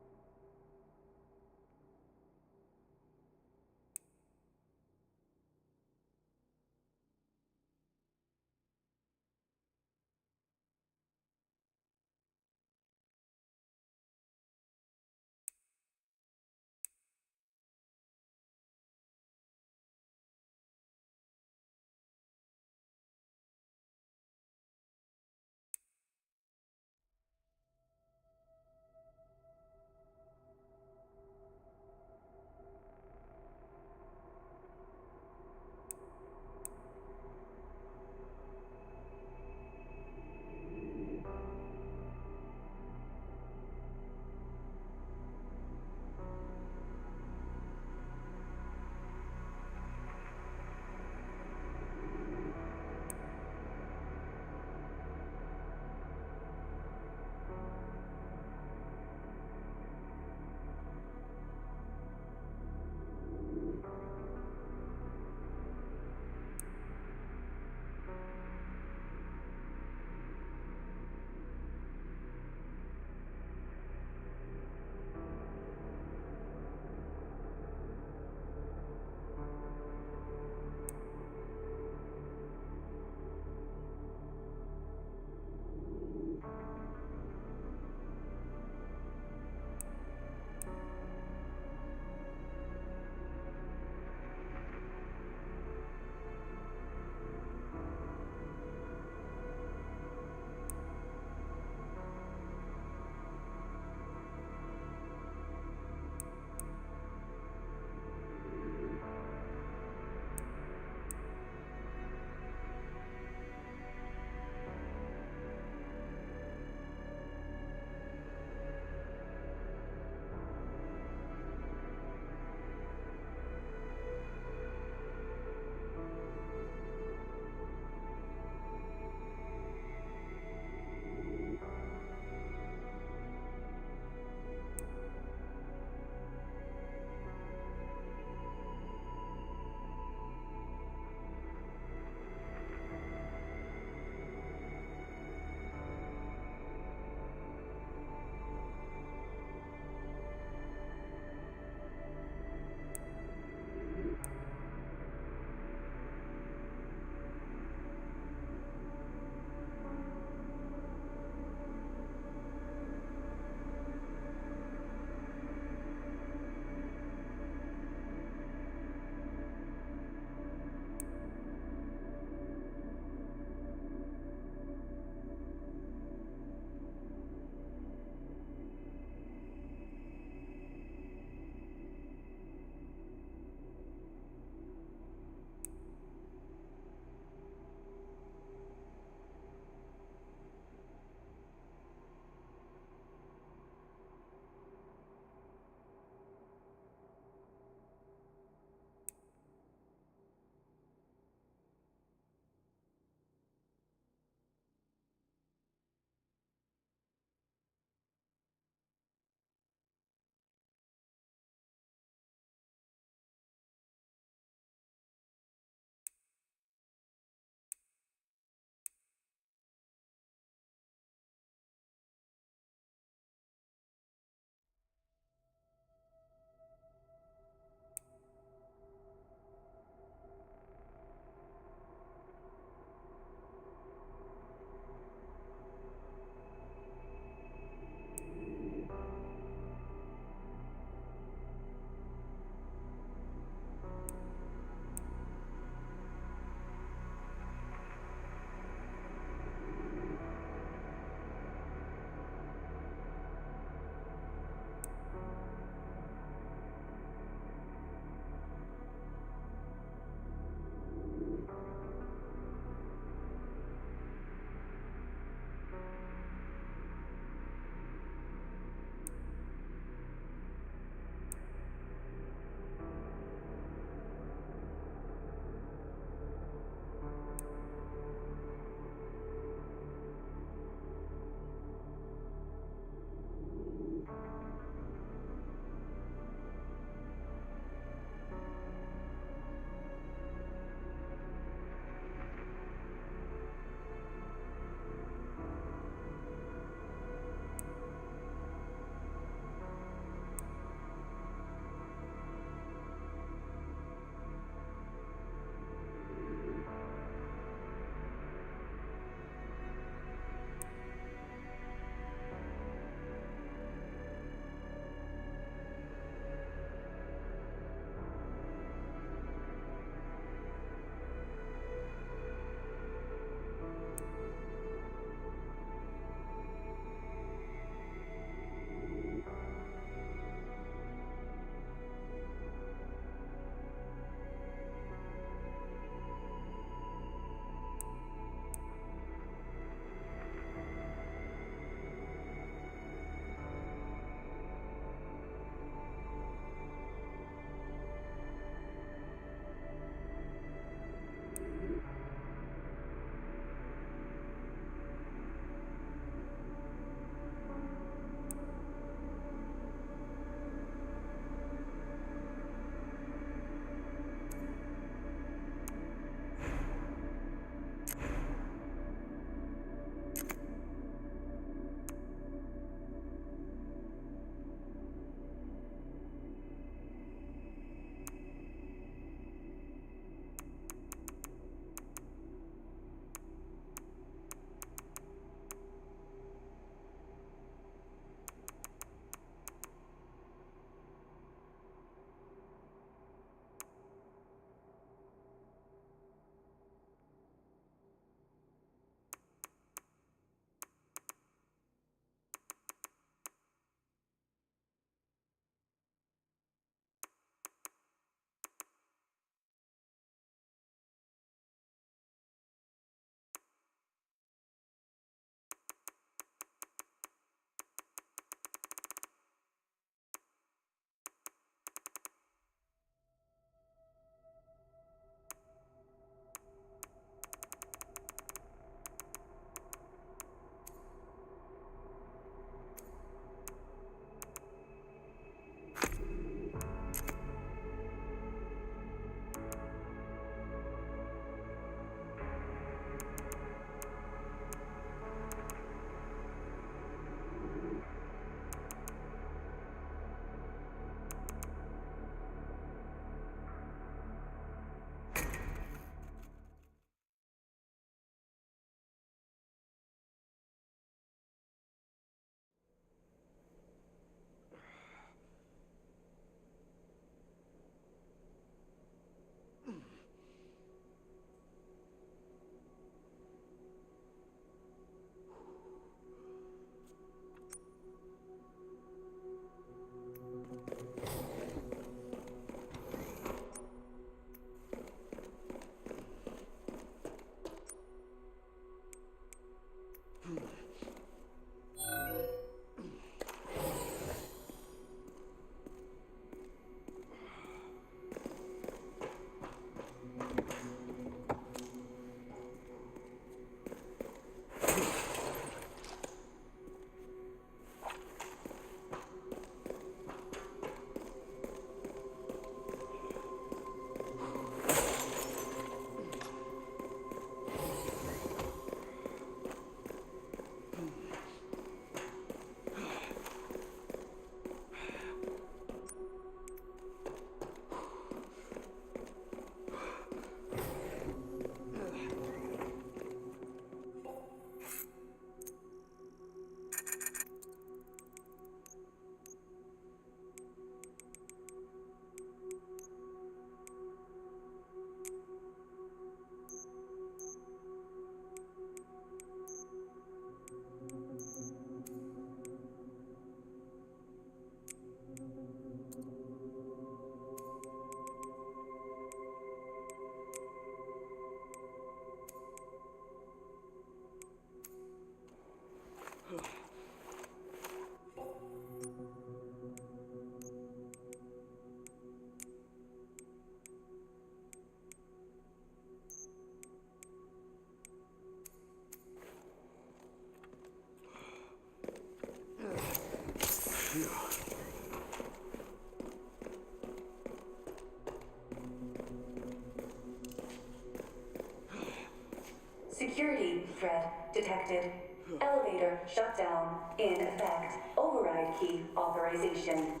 threat detected. Elevator shut down. In effect. Override key authorization.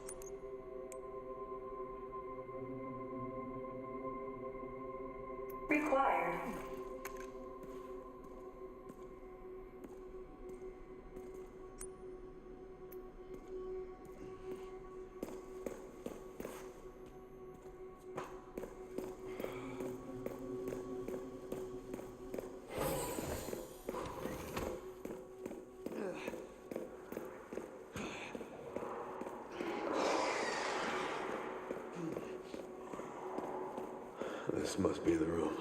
Required. This must be the room.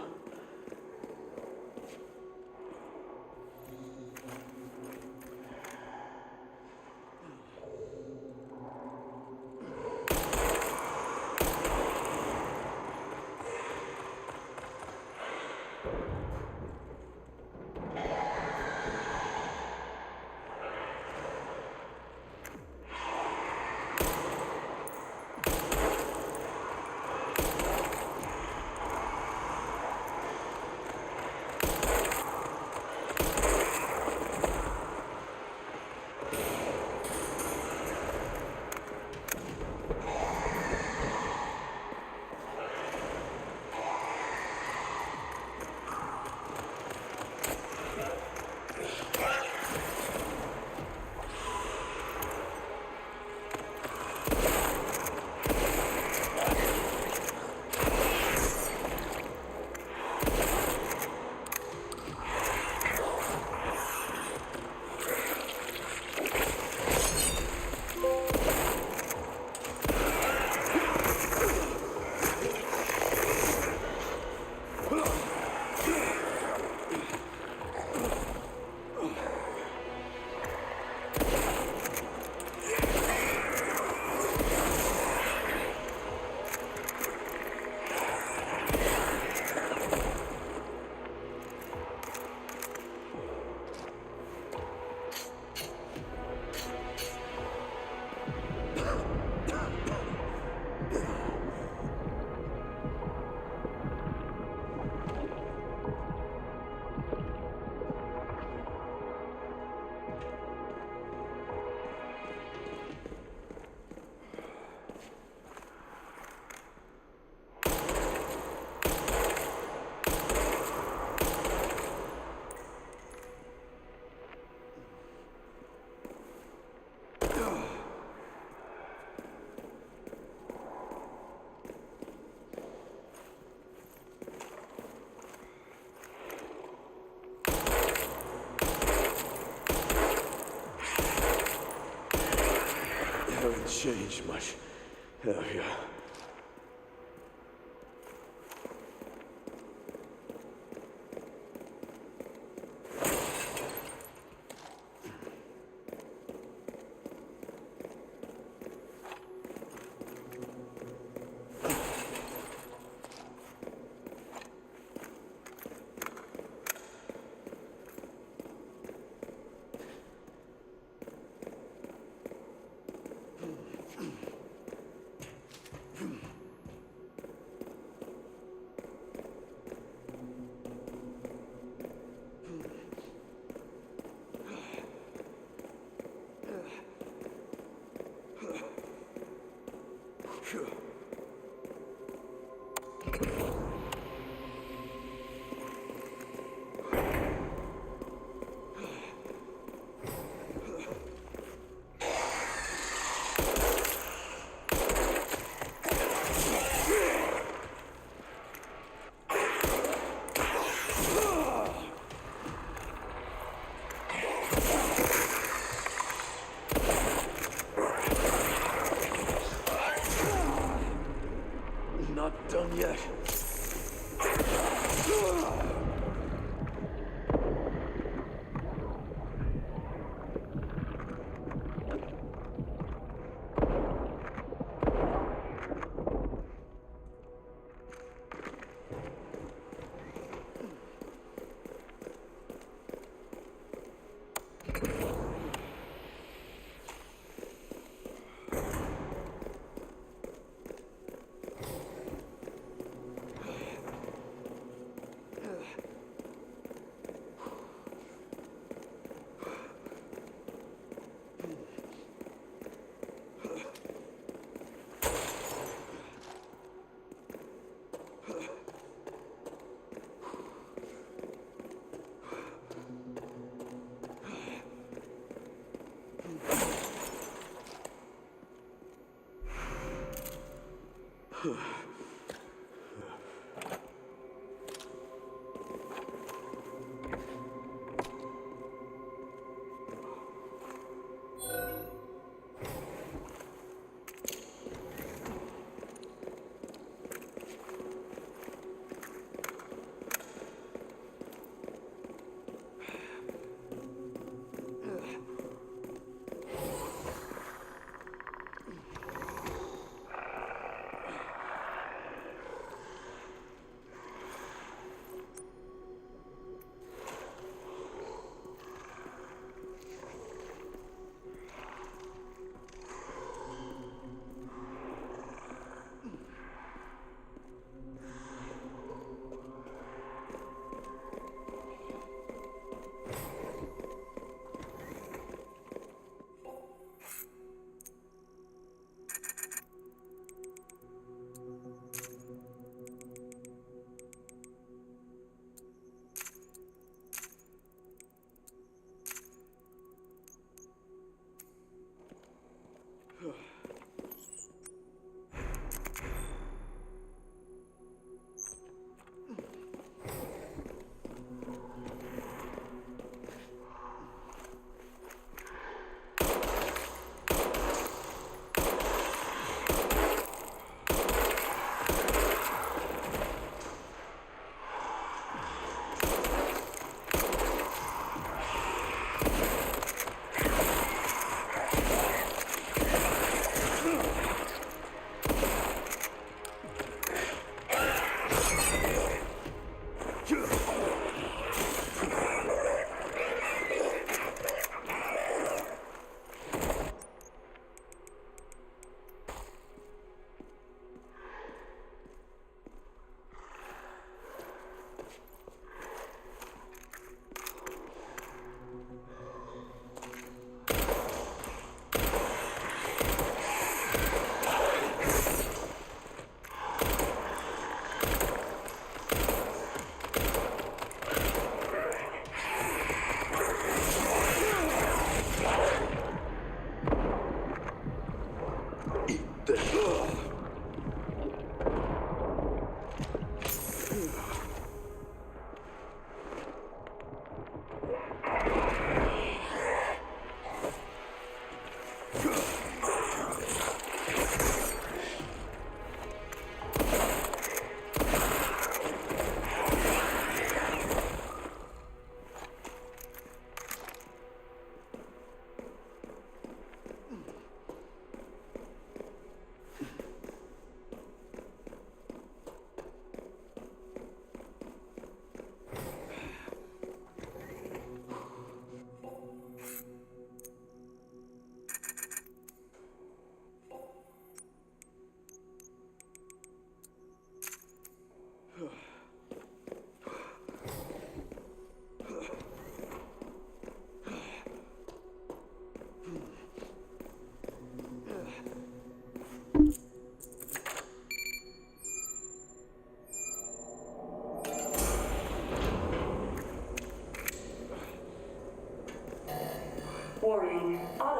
Haven't changed much, have you? Not done yet.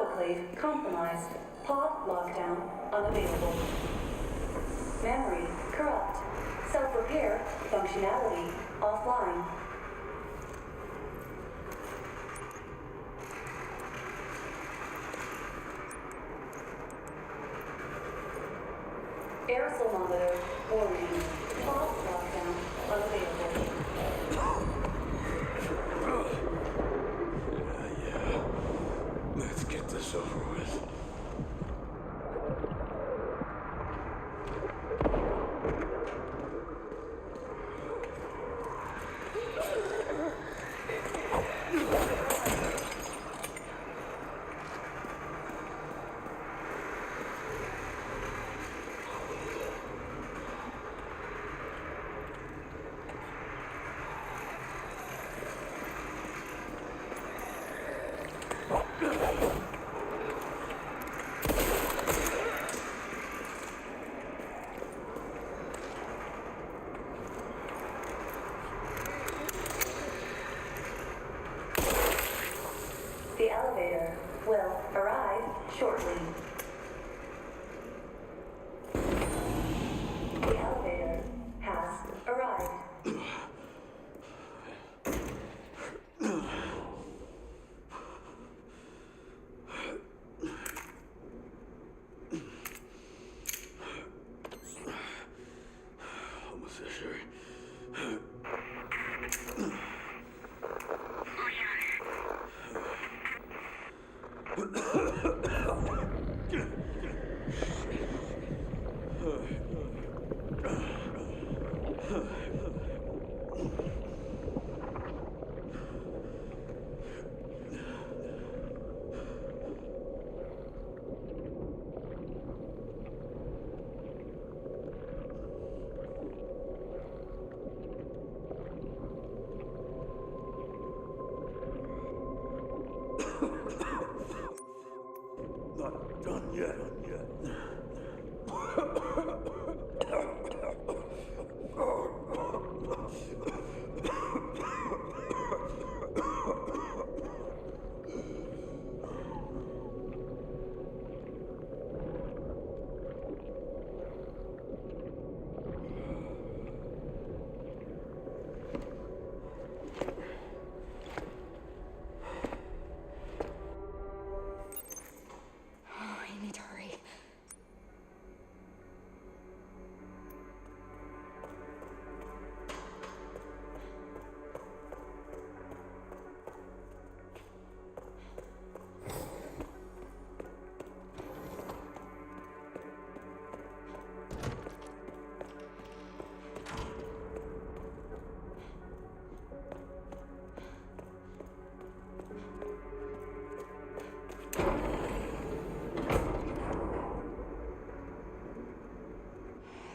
Autoclave compromised. Pod lockdown unavailable. Memory corrupt. Self-repair functionality offline. Aerosol monitor warning. Pod lockdown unavailable. Let's get this over with. The elevator will arrive shortly. The elevator has arrived. Almost sure. Not done yet. I need to hurry.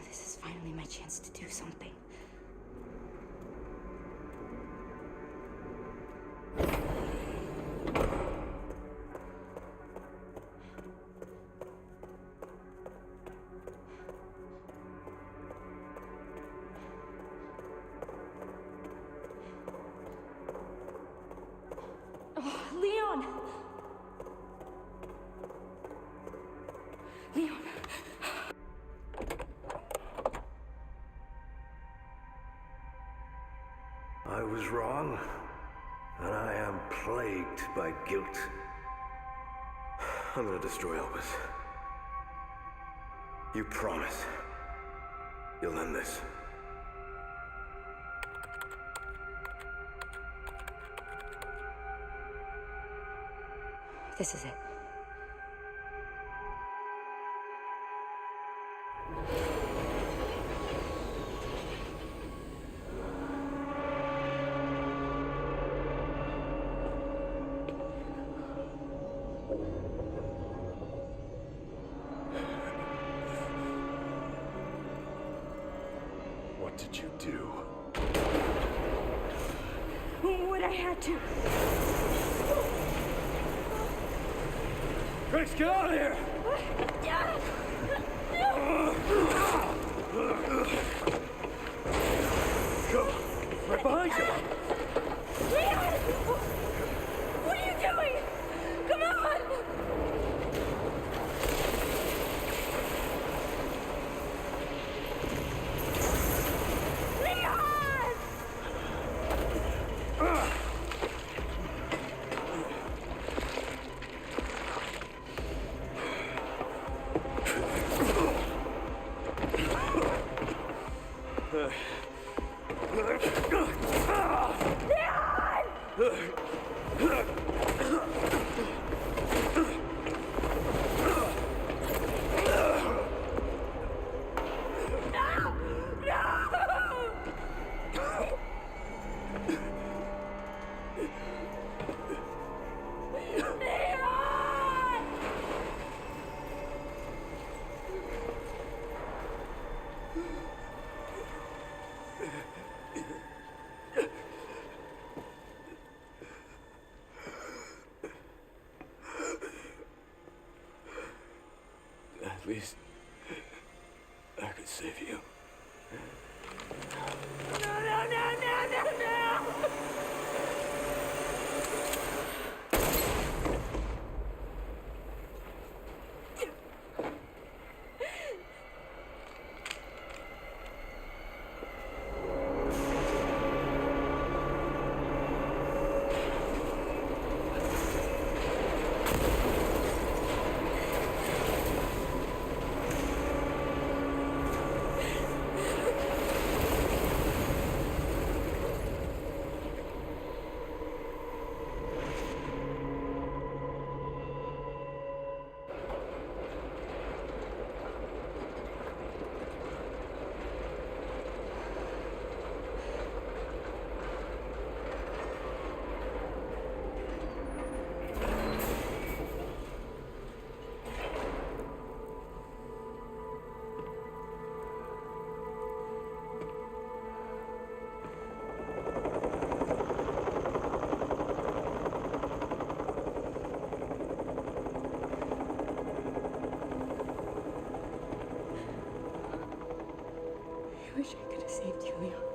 This is finally my chance to do something. Oh, Leon! Leon! I was wrong, and I am plagued by guilt. I'm gonna destroy Elvis. You promise you'll end this. This is it. What did you do? What I had to. Grace, get out of here! Go! Right behind you! Leon! What are you doing? Come on! At least I could save you. I wish I could have saved you, Leon.